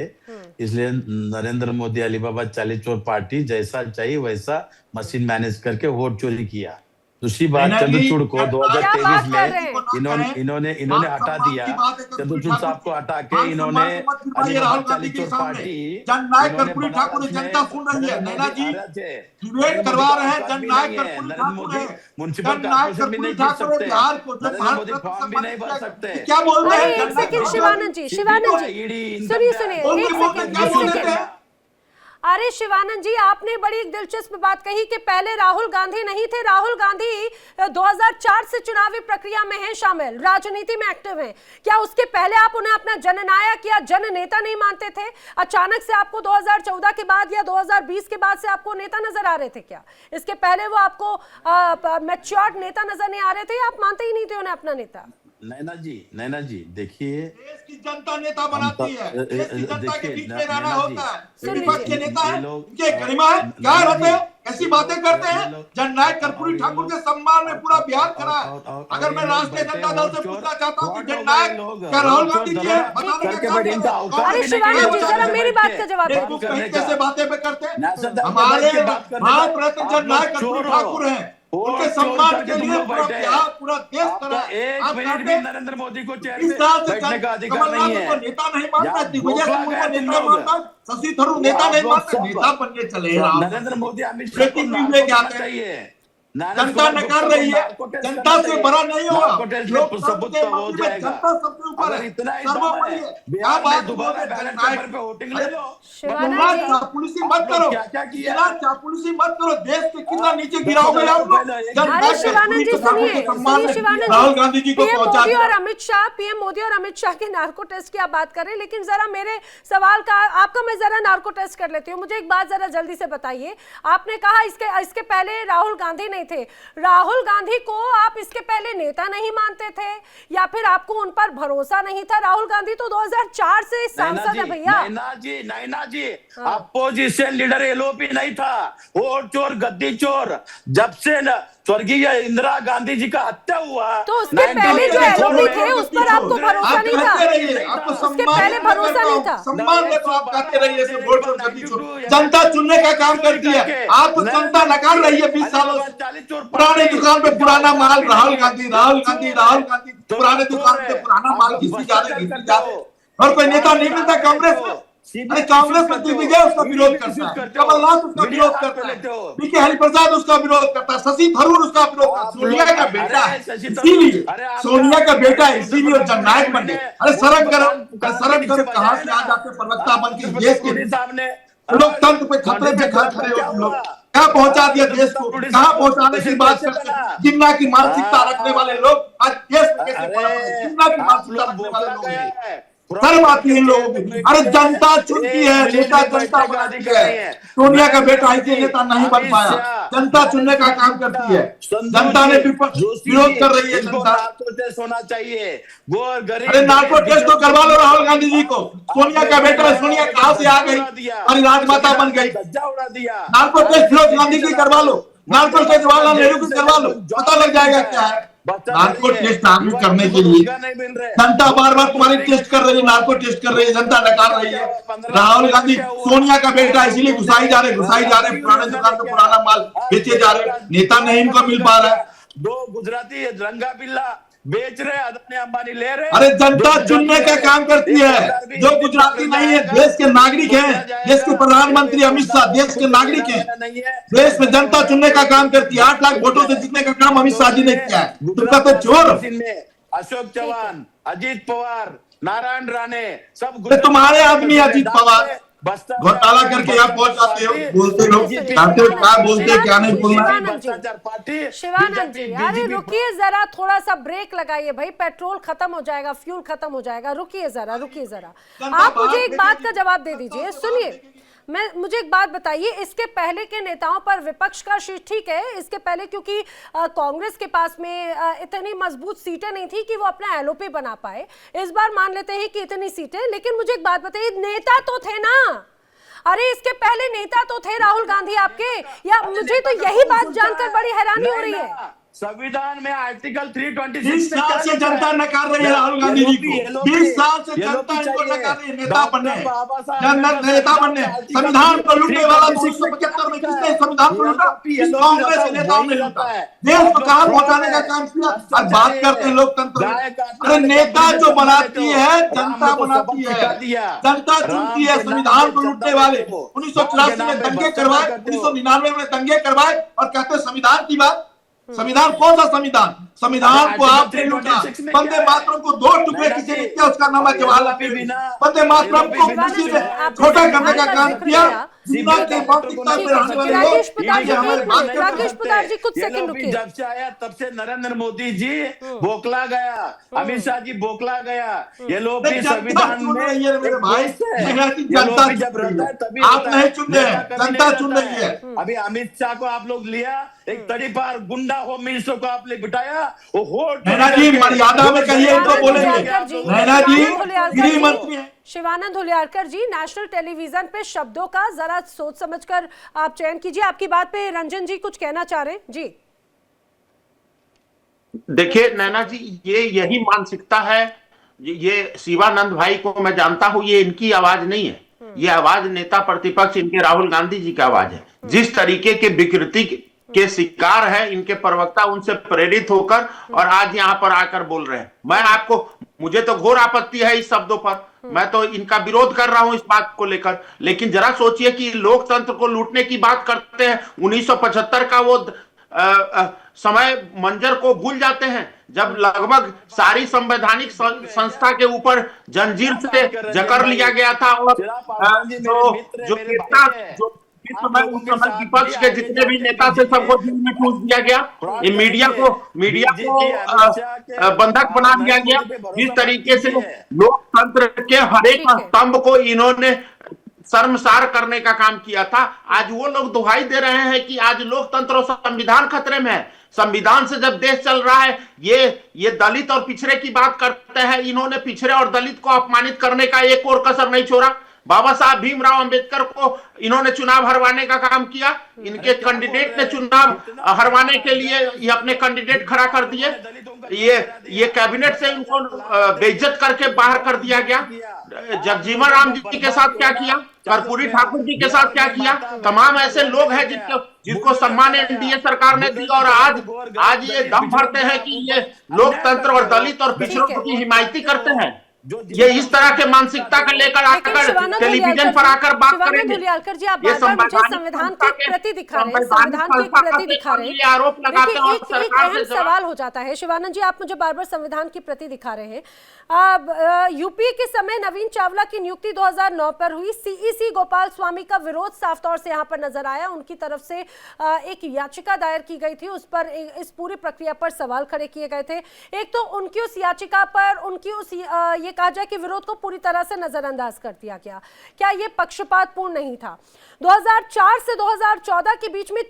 इसलिए नरेंद्र मोदी अलीबाबा चाली चोर पार्टी जैसा चाहिए वैसा मशीन मैनेज करके वोट चोरी किया। दूसरी बात, चंद्रचूड़ को 2023 में इन्होंने हटा दिया। चंद्रचूड़ साहब को हटा के इन्होंने राहुल गांधी के सामने जननायक कर्पूरी ठाकुर जनता सुन रही है। नैना जी डिबेट करवा रहे हैं, जननायक कर्पूरी ठाकुर है, जननायक कर्पूरी ठाकुर बिहार को जो भारत फॉर्म भी नहीं भर सकते। क्या बोल रहे हैं? एक सेकंड शिवानंद जी सुनिए एक सेकंड। अरे शिवानंद जी, आपने बड़ी दिलचस्प बात कही कि पहले राहुल गांधी नहीं थे। राहुल गांधी 2004 से चुनावी प्रक्रिया में हैं शामिल, राजनीति में एक्टिव हैं। क्या उसके पहले आप उन्हें अपना जननायक या जन नेता नहीं मानते थे? अचानक से आपको 2014 के बाद या 2020 के बाद से आपको नेता नजर आ रहे थे क्या? इसके पहले वो आपको मैच्योर्ड नेता नजर नहीं आ रहे थे या आप मानते ही नहीं थे उन्हें अपना नेता? नैना जी देखिए, देश की जनता नेता बनाती है, देश की जनता के बीच में रहना होता है। विपक्ष के नेता है, इनके गरिमा है, क्या रहते हैं, ऐसी बातें करते हैं। जननायक कर्पूरी ठाकुर के सम्मान में पूरा बिहार खड़ा है। अगर मैं राष्ट्रीय जनता दल से पूछना चाहता हूँ कि जननायक क्या राहुल गांधी जी है, अरे शिवानंद जी जरा मेरी बात का जवाब दीजिए। कैसे बातें करते हैं? हमारे भारत रत्न जननायक कर्पूरी ठाकुर हैं, उनके सम्मान के लिए पूरा बिहार पूरा देश खड़ा है। एक मिनट भी नरेंद्र मोदी को चेयर इस तरह से बैठने का अधिकार नहीं है। नेता नहीं मानता, दिग्विजय सिंह को नेता मानता, शशि थरूर नेता नहीं मानता, नेता बनने चले नरेंद्र मोदी अमित शाह को चाहिए। जनता नकार रही है, जनता से बड़ा नहीं होगा। सबूत हो जाएगा। जनता सबसे ऊपर है, इतना ही सर्वोपरि है। क्या बात दोबारा बैलेट पेपर पे वोटिंग ले लो। चापलूसी मत करो, चापलूसी मत करो। देश के कितना नीचे गिराओगे आप लोग। अरे शिवानंद जी सुनिए राहुल गांधी जी को पहुंचा पीएम मोदी और अमित शाह के नार्को टेस्ट की आप बात करें, लेकिन जरा मेरे सवाल का आपका मैं जरा नार्को टेस्ट कर लेती हूँ। मुझे एक बात जरा जल्दी से बताइए। आपने कहा इसके पहले राहुल गांधी नहीं थे। राहुल गांधी को आप इसके पहले नेता नहीं मानते थे या फिर आपको उन पर भरोसा नहीं था? राहुल गांधी तो 2004 से सांसद है भैया। नैना जी अपोजिशन लीडर एलओपी नहीं था, वोट चोर गद्दी चोर। जब से स्वर्गीय इंदिरा गांधी जी का हत्या हुआ तो उसके पहले जो एलओपी थे उस पर आपको भरोसा नहीं था? उसके पहले भरोसा नहीं था? सम्मान देखो, आप कहते रहिए वोट चोर गद्दी चोर। जनता चुनने का काम करती है, आप तो जनता नकार रही है 20 सालों से। पुराने दुकान पे पुराना माल, राहुल गांधी पुराने दुकान पे पुराना माल घिसी जा रहे और कोई नेता नहीं मिलता कांग्रेस में। अरे कांग्रेस में दिग्विजय उसका विरोध करता है, कमलनाथ उसका विरोध करता है, बीके हरिप्रसाद उसका विरोध करता है, शशि थरूर उसका विरोध करता है। सोनिया का बेटा है, इसीलिए सोनिया का बेटा है, इसीलिए जननायक बन गए। अरे शर्म करो, कहां से आ जाते प्रवक्ता बन के देश के सामने लोकतंत्र पे खतरे पे खड़े हो लोग। क्या पहुंचा दिया देश को, कहां पहुंचाने की बात करते हैं? जिन्ना की मानसिकता रखने वाले लोग आज देश में कैसे जिन्ना की मानसिकता रखने वाले लोग हैं। शर्म आती है इन लोगों की। अरे जनता चुनती है, नेता जनता बनाती है। सोनिया का बेटा ऐसे नेता नहीं बन पाया, जनता चुनने का काम करती है। जनता ने विरोध कर रही है, जनता होना चाहिए। अरे नार्को टेस्ट तो करवा लो राहुल गांधी जी को। सोनिया का बेटा है, सोनिया कहां से आ गई और राजमाता बन गई। नार्को टेस्ट फिरोज गांधी की करवा लो, नार्को टेस्ट जवाहरलाल नेहरू की करवा लो, पता लग जाएगा क्या है। नार्को टेस्ट आगे करने के लिए जनता बार बार तुम्हारी टेस्ट कर रही है, नार्को टेस्ट कर रही है, जनता नकार रही है। राहुल गांधी सोनिया का बेटा इसीलिए घुसाई जा रहे पुराने दुकान पे पुराना माल बेचे जा रहे। नेता नहीं इनको मिल पा रहा है। 2 गुजराती रंगा बिल्ला बेच रहे, अदानी अंबानी ले रहे। अरे जनता चुनने का काम करती है। जो गुजराती नहीं है, देश के नागरिक हैं, देश के प्रधानमंत्री अमित शाह देश के नागरिक हैं। देश में जनता चुनने का काम करती है। 8 लाख वोटों से जीतने का काम अमित शाह जी ने किया है। तुमका तो चोर अशोक चौहान, अजीत पवार, नारायण राणे सब तुम्हारे आदमी। अजीत पवार घोटाला करके आप पहुंच जाते हो, बोलते हो क्या बोलते क्या नहीं बोलना। शिवानंद जी अरे रुकिए जरा, थोड़ा सा ब्रेक लगाइए भाई, पेट्रोल खत्म हो जाएगा, फ्यूल खत्म हो जाएगा। रुकिए जरा आप मुझे एक बात का जवाब दे दीजिए। सुनिए, मुझे एक बात बताइए, इसके पहले के नेताओं पर विपक्ष का शीट ठीक है, इसके पहले क्योंकि कांग्रेस के पास में इतनी मजबूत सीटें नहीं थी कि वो अपना एलओपी बना पाए। इस बार मान लेते हैं कि इतनी सीटें, लेकिन मुझे एक बात बताइए, नेता तो थे ना? अरे इसके पहले नेता तो थे राहुल गांधी आपके, या मुझे तो यही बात जानकर बड़ी हैरानी हो रही है। संविधान में आर्टिकल 326 20 साल से जनता नकार रही है राहुल गांधी जी को। 20 साल से जनता इनको नकार रही है नेता बनने, नेता बनने। संविधान को लूटने वाला 1975 में किसने संविधान को लूटा? इस कांग्रेस के नेताओं ने लूटा। देश को कहां पहुंचाने का काम किया। और बात करते हैं लोकतंत्र। अरे नेता जो बनाती है जनता बनाती है, जनता चुनती है। संविधान को लूटने वाले 1984 में दंगे करवाए, 1999 में दंगे करवाए और कहते हैं संविधान की बात। संविधान कौन सा संविधान? संविधान को आपने लूटा। वंदे मातरम को 2 टुकड़े किसी ने किया, उसका नाम है जवाहरलाल नेहरू। वंदे मातरम को किसी ने छोटा करने का काम किया। राकेश पुतार जी कुछ सेकंड रुकिए। जब से आया तब से नरेंद्र मोदी जी बोखला गया, अमित शाह जी बोखला गया। ये लोग भी संविधान में जब रहता है तभी आप नहीं चुन रहे हैं, जनता चुन रही है। अभी अमित शाह को आप लोग लिया, एक तड़ीपार गुंडा होम मिनिस्टर को आपने बिठाया। वो होट नैना जी मर्यादा में कहिए तो बोलेंगे। नैना जी गृह मंत्री हैं। शिवानंद हुलियारकर जी, नेशनल टेलीविजन पे शब्दों का जरा सोच समझकर आप चयन कीजिए। आपकी बात पे रंजन जी कुछ कहना चाह रहे हैं जी। देखिए नैना जी, ये यही मानसिकता है। ये शिवानंद भाई को मैं जानता हूं, ये इनकी आवाज नहीं है। ये आवाज नेता प्रतिपक्ष इनके राहुल गांधी जी की आवाज है। जिस तरीके के विकृति के शिकार है इनके प्रवक्ता, उनसे प्रेरित होकर और आज यहाँ पर आकर बोल रहे हैं। मुझे तो घोर आपत्ति है इस शब्दों पर। मैं तो इनका विरोध कर रहा हूं इस बात को लेकर। लेकिन जरा सोचिए कि लोकतंत्र को लूटने की बात करते हैं। 1975 का वो समय मंजर को भूल जाते हैं जब लगभग सारी संवैधानिक संस्था के ऊपर जंजीर से जकड़ लिया गया था। और जो नेता उस समय विपक्ष के जितने भी नेता थे सबको जेल में ठूस दिया गया। ये मीडिया को बंधक बना दिया गया। जिस तरीके से लोकतंत्र के हर एक स्तंभ को इन्होंने शर्मसार करने का काम किया था, आज वो लोग दुहाई दे रहे हैं कि आज लोकतंत्र और संविधान खतरे में है। संविधान से जब देश चल रहा है, ये दलित और पिछड़े की बात करते हैं। इन्होंने पिछड़े और दलित को अपमानित करने का एक और कसर नहीं छोड़ा। बाबा साहब भीमराव अंबेडकर को इन्होंने चुनाव हरवाने का काम किया। इनके कैंडिडेट ने चुनाव हरवाने के लिए ये अपने कैंडिडेट खड़ा कर दिए। ये कैबिनेट से इनको बेइज्जत करके बाहर कर दिया गया। जगजीवन राम जी के साथ क्या किया, कर्पूरी ठाकुर जी के साथ क्या किया। तमाम ऐसे लोग हैं जिनको सम्मान एनडीए सरकार ने दिया और आज ये दम भरते हैं कि ये लोकतंत्र और दलित और पिछड़ों की हिमायती करते हैं। ये इस तरह के मानसिकता का लेकर आकर टेलीविजन पर आकर बात करेंगे। जी आप बार-बार मुझे संविधान के प्रति दिखा रहे हैं, संविधान के प्रति दिखा रहे हैं। आरोप लगाते हैं। एक अहम सवाल हो जाता है शिवानंद जी, आप मुझे बार-बार संविधान की प्रति दिखा रहे हैं। अब यूपीए के समय नवीन चावला की नियुक्ति 2009 पर हुई। सीईसी गोपाल स्वामी का विरोध साफ तौर से यहाँ पर नजर आया। उनकी तरफ से एक याचिका दायर की गई थी, उस पर इस पूरी प्रक्रिया पर सवाल खड़े किए गए थे। एक तो उनकी उस याचिका पर उनकी उस ये कहा जाए कि विरोध को पूरी तरह से नजरअंदाज कर दिया गया। क्या ये पक्षपातपूर्ण नहीं था? 2004 से 2014 के बीच में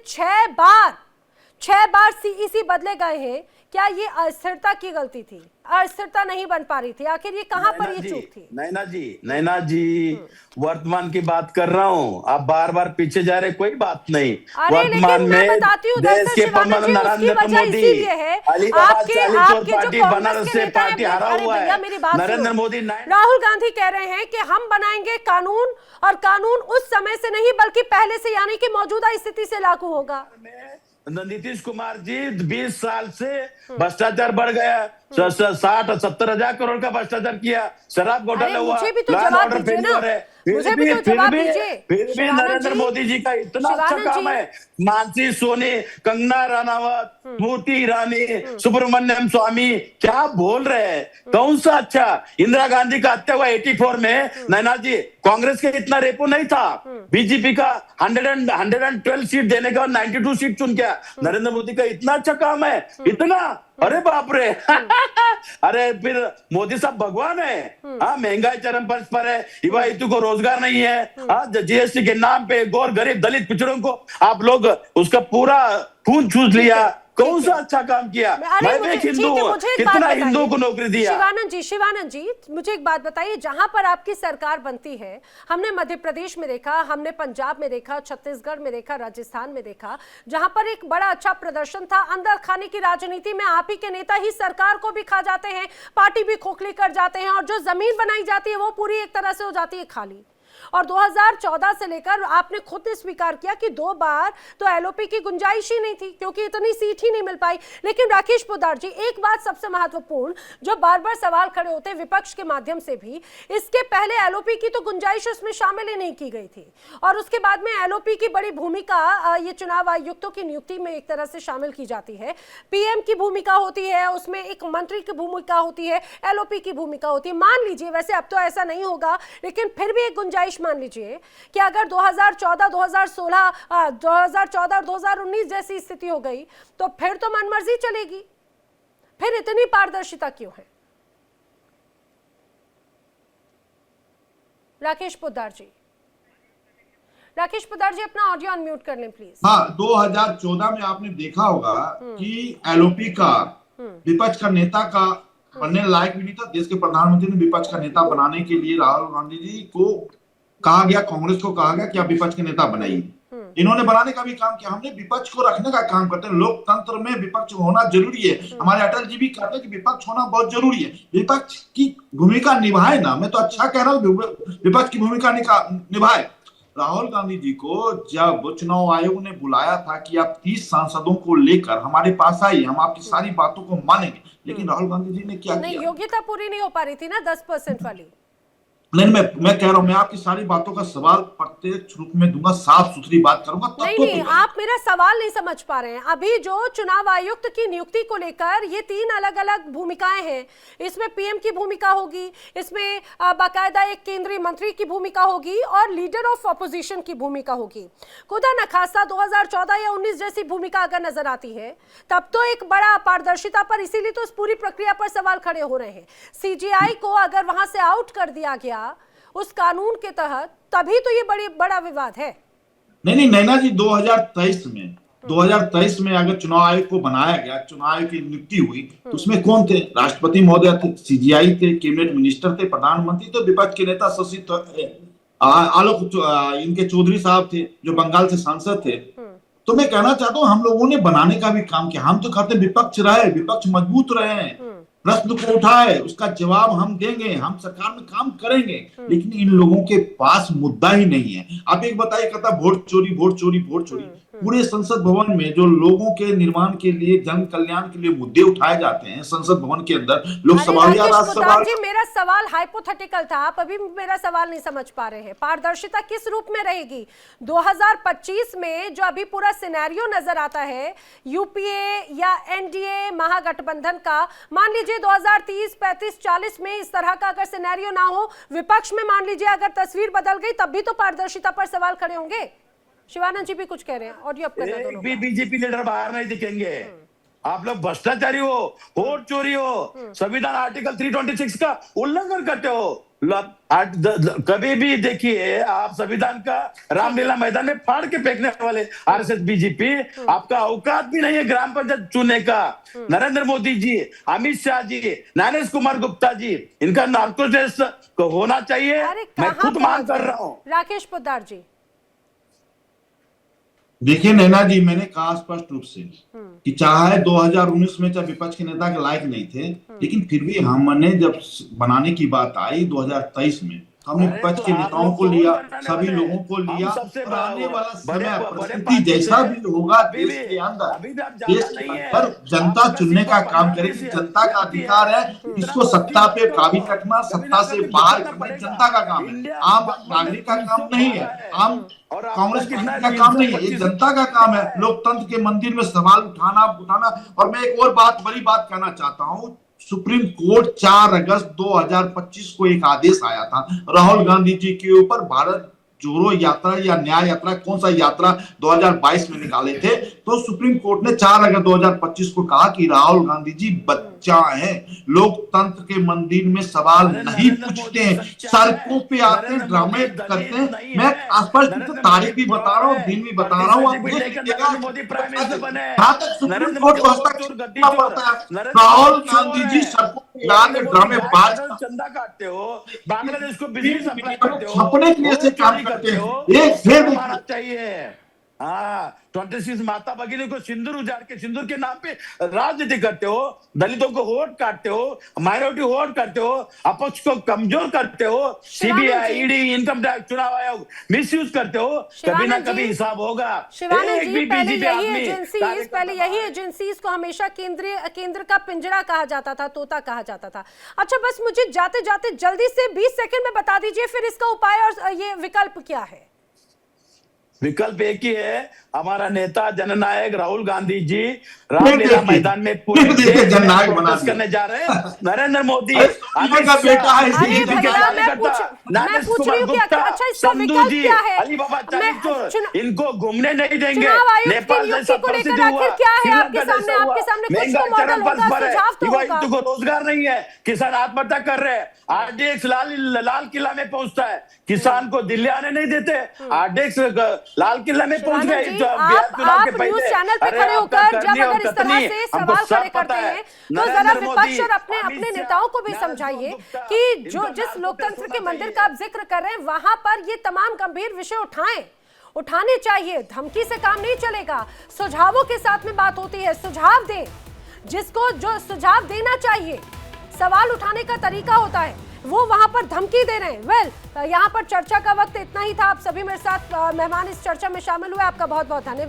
6 बार सीईसी बदले गए हैं। क्या ये अस्थिरता की गलती थी? अस्थिरता नहीं बन पा रही थी? आखिर ये कहां पर ये चूक थी? नैना जी वर्तमान की बात कर रहा हूँ, आप बार बार पीछे जा रहे, कोई बात नहीं। वर्तमान में देश के प्रधानमंत्री नरेंद्र मोदी आपके बनारस से पार्टी हारा हुआ है। नरेंद्र मोदी राहुल गांधी कह रहे हैं कि हम बनाएंगे कानून, और कानून उस समय से नहीं बल्कि पहले से, यानी कि मौजूदा स्थिति से लागू होगा। नीतीश कुमार जी 20 साल से भ्रष्टाचार बढ़ गया। 60-70 हजार करोड़ का भ्रष्टाचार किया। शराब घोटाला हुआ। मुझे भी तो जवाब दीजिए ना, मुझे भी तो जवाब दीजिए। फिर भी नरेंद्र मोदी जी का इतना अच्छा काम है। मानसी सोनी, कंगना रनावत, स्मृति ईरानी, सुब्रमण्यम स्वामी, क्या बोल रहे हैं? कौन सा अच्छा? इंदिरा गांधी का हत्या हुआ 84 में। नैना जी कांग्रेस के इतना रेपो नहीं था। बीजेपी का 112 सीट देने का 92 सीट चुन गया। नरेंद्र मोदी का इतना अच्छा काम है, इतना, अरे बाप रे। अरे फिर मोदी साहब भगवान है। हाँ, महंगाई चरम पर है, युवा हेतु को रोजगार नहीं है। जीएसटी के नाम पे गौर गरीब दलित पिछड़ों को आप लोग उसका पूरा खून चूस लिया। कौन सा अच्छा काम किया? मैं भी एक हिंदू हूँ, कितना हिंदुओं को नौकरी दिया? शिवानंद जी मुझे एक बात बताइए, जहां पर आपकी सरकार बनती है, हमने मध्य प्रदेश में देखा, हमने पंजाब में देखा, छत्तीसगढ़ में देखा, राजस्थान में देखा, जहां पर एक बड़ा अच्छा प्रदर्शन था। अंदर खाने की राजनीति में आप ही के नेता ही सरकार को भी खा जाते हैं, पार्टी भी खोखली कर जाते हैं, और जो जमीन बनाई जाती है वो पूरी एक तरह से हो जाती है खाली। और 2014 से लेकर आपने खुद ने स्वीकार किया कि 2 बार तो एलओपी की गुंजाइश ही नहीं थी, क्योंकि इतनी सीट ही नहीं मिल पाई। लेकिन राकेश पोद्दार जी, एक बात सबसे महत्वपूर्ण जो बार बार सवाल खड़े होते हैं विपक्ष के माध्यम से भी, इसके पहले एलओपी की तो गुंजाइश उसमें शामिल ही नहीं की गई थी, और उसके बाद में एलओपी की बड़ी भूमिका ये चुनाव आयुक्तों की नियुक्ति में एक तरह से शामिल की जाती है। पीएम की भूमिका होती है, उसमें एक मंत्री की भूमिका होती है, एलओपी की भूमिका होती है। मान लीजिए, वैसे अब तो ऐसा नहीं होगा, लेकिन फिर भी एक गुंजाइश मान लीजिए कि अगर 2014, 2016, 2014 और 2019 जैसी स्थिति हो गई तो फिर तो मनमर्जी चलेगी। फिर इतनी पारदर्शिता क्यों है? राकेश पोद्दार जी, अपना ऑडियो अनम्यूट कर लें प्लीज। हाँ, 2014 में आपने देखा होगा कि एलओपी का विपक्ष का नेता का बनने लायक भी नहीं था। देश के प्रधानमंत्री ने विपक्ष का नेता बनाने के लिए राहुल गांधी जी को कहा गया, कांग्रेस को कहा गया कि आप विपक्ष के नेता बनाइए। इन्होंने बनाने का भी काम किया। हमने विपक्ष को रखने का काम करते हैं। लोकतंत्र में विपक्ष होना जरूरी है। हमारे अटल जी भी कहते हैं कि विपक्ष होना बहुत जरूरी है। विपक्ष की भूमिका निभाए ना, मैं तो अच्छा कह रहा हूँ, विपक्ष की भूमिका निभाए। राहुल गांधी जी को जब चुनाव आयोग ने बुलाया था कि आप 30 सांसदों को लेकर हमारे पास आइए, हम आपकी सारी बातों को मानेंगे, लेकिन राहुल गांधी जी ने क्या किया? योग्यता पूरी नहीं हो पा रही थी ना 10% वाली। नहीं, मैं कह रहा हूं, मैं आपकी सारी बातों का सवाल प्रत्यक्ष रूप में दूंगा, साफ सुथरी बात करूंगा। नहीं, आप मेरा सवाल नहीं समझ पा रहे हैं। अभी जो चुनाव आयुक्त की नियुक्ति को लेकर ये 3 अलग अलग भूमिकाएं हैं। इसमें पीएम की भूमिका होगी, इसमें बाकायदा एक केंद्रीय मंत्री की भूमिका होगी, और लीडर ऑफ ऑपोजिशन की भूमिका होगी। खुदा न खासा 2014 या 19 जैसी भूमिका अगर नजर आती है तब तो एक बड़ा पारदर्शिता पर, इसीलिए तो इस पूरी प्रक्रिया पर सवाल खड़े हो रहे हैं। सीजीआई को अगर वहां से आउट कर दिया गया उस कानून के तहत, तभी तो ये बड़ा विवाद है। नहीं नैना जी, 2023 में अगर चुनाव आयोग को बनाया गया, चुनाव आयोग की नियुक्ति हुई, तो उसमें कौन थे? राष्ट्रपति महोदय थे, सीजीआई थे, कैबिनेट मिनिस्टर थे, प्रधानमंत्री तो विपक्ष के नेता शशि आलोक इनके चौधरी साहब थे, जो बंगाल से सांसद थे। तो मैं कहना चाहता हूँ, हम लोगों ने बनाने का भी काम किया। हम तो कहते विपक्ष रहे, विपक्ष मजबूत रहे, प्रश्न को उठाए, उसका जवाब हम देंगे, हम सरकार में काम करेंगे, लेकिन इन लोगों के पास मुद्दा ही नहीं है। आप एक बताइए, कहता वोट चोरी। पूरे संसद भवन में जो लोगों के निर्माण के लिए, जन कल्याण के लिए मुद्दे उठाए जाते हैं संसद भवन के अंदर, लोकसभा या राज्यसभा। मेरा सवाल हाइपोथेटिकल था, आप अभी मेरा सवाल नहीं समझ पा रहे हैं। पारदर्शिता किस रूप में रहेगी? 2025 में जो अभी पूरा सिनेरियो नजर आता है यूपीए या एनडीए महागठबंधन का, मान लीजिए 2030, 35, 40 में इस तरह का अगर सिनेरियो ना हो, विपक्ष में मान लीजिए अगर तस्वीर बदल गई, तब भी तो पारदर्शिता पर सवाल खड़े होंगे। शिवानंद जी भी कुछ कह रहे हैं, ऑडियो अप करना दोनों। बीजेपी लीडर बाहर नहीं दिखेंगे। आप लोग भ्रष्टाचारी हो, वोट चोरी हो, संविधान आर्टिकल 326 का उल्लंघन करते हो। कभी भी देखिए, आप संविधान का रामलीला मैदान में फाड़ के फेंकने वाले आरएसएस बीजेपी, आपका औकात भी नहीं है ग्राम पंचायत चुनने का। नरेंद्र मोदी जी, अमित शाह जी, ज्ञानेश कुमार गुप्ता जी, इनका नार्को टेस्ट होना चाहिए। मैं खुद मांग कर रहा हूँ। राकेश पोद्दार जी, देखिए नैना जी, मैंने कहा स्पष्ट रूप से कि चाहे 2019 में चाहे विपक्ष के नेता के लायक नहीं थे, लेकिन फिर भी हमने जब बनाने की बात आई 2023 में, हमने विपक्ष के नेताओं को लिया, सभी लोगों को लिया, और आने वाला समय परिस्थिति जैसा भी होगा देश के अंदर जनता चुनने का काम करेगी। जनता का अधिकार है, इसको सत्ता पे काबिज रखना, सत्ता से बाहर करना जनता का काम है, आम नागरिक का काम नहीं है, आम कांग्रेस का काम नहीं है, ये जनता का काम है। लोकतंत्र के मंदिर में सवाल उठाना। और मैं एक और बड़ी बात कहना चाहता हूँ। सुप्रीम कोर्ट 4 अगस्त 2025 को एक आदेश आया था राहुल गांधी जी के ऊपर, भारत जोड़ो यात्रा या न्याय यात्रा, कौन सा यात्रा 2022 में निकाले थे। तो सुप्रीम कोर्ट ने 4 अगस्त 2025 को कहा कि राहुल गांधी जी चाहे लोकतंत्र के मंदिर में सवाल नहीं पूछते हैं, सड़कों पे आते हैं, ड्रामे करते हैं। मैं स्पष्ट रूप से तारीख भी बता रहा हूँ, दिन भी बता रहा हूँ, आप देख लीजिएगा। जहां तक सुप्रीम कोर्ट को हस्तक्षेप करना पड़ता है, राहुल गांधी जी सड़कों पे आके ड्रामेबाज चंदा काटते हो, बांग्लादेश को बिजली सप्लाई करते हो, छपने के लिए से काम करते हैं। एक फिर चाहिए। हाँ, 26 माता भगिनी को सिंदूर उजाड़ के सिंदूर के नाम पे राजनीति करते हो, दलितों को वोट काटते हो, माइनॉरिटी वोट करते हो, अपक्ष को कमजोर करते हो, सीबीआई, ईडी, इनकम टैक्स, चुनाव आयोग मिसयूज करते हो। कभी ना कभी हिसाब होगा। पहले यही एजेंसीज को हमेशा केंद्र का पिंजरा कहा जाता था, तोता कहा जाता था। अच्छा, बस मुझे जाते जाते जल्दी से 20 सेकंड में बता दीजिए फिर इसका उपाय और ये विकल्प क्या है। विकल्प एक ही है, हमारा नेता जननायक राहुल गांधी जी रामलीला मैदान में पूरे जननायक बना करने जा रहे हैं। नरेंद्र मोदी का बेटा है, मैं पूछ रही हूँ कि अच्छा इसका विकल्प क्या है? अली बाबा चालीचोर इनको घूमने नहीं देंगे। नेपाल जैसा परिस्थिति हुआ, क्या है आपके सामने कुछ तो मॉडल होगा, सुझाव तो होगा। को रोजगार नहीं है, किसान आत्महत्या कर रहे हैं। आरडीएक्स लाल किला में पहुंचता है, किसान को दिल्ली आने नहीं देते। आरडीएक्स लाल किला में पहुंच गए। आप न्यूज चैनल पे खड़े होकर जब अगर इस तरह से सवाल खड़े करते हैं तो जरा विपक्ष और अपने नेताओं को भी समझाइए कि जो जिस लोकतंत्र के मंदिर का आप जिक्र कर रहे हैं वहां पर ये तमाम गंभीर विषय उठाने चाहिए। धमकी से काम नहीं चलेगा, सुझावों के साथ में बात होती है। सुझाव दें, जिसको जो सुझाव देना चाहिए, सवाल उठाने का तरीका होता है, वो वहां पर धमकी दे रहे हैं। यहाँ पर चर्चा का वक्त इतना ही था। आप सभी मेरे साथ मेहमान इस चर्चा में शामिल हुए, आपका बहुत बहुत धन्यवाद।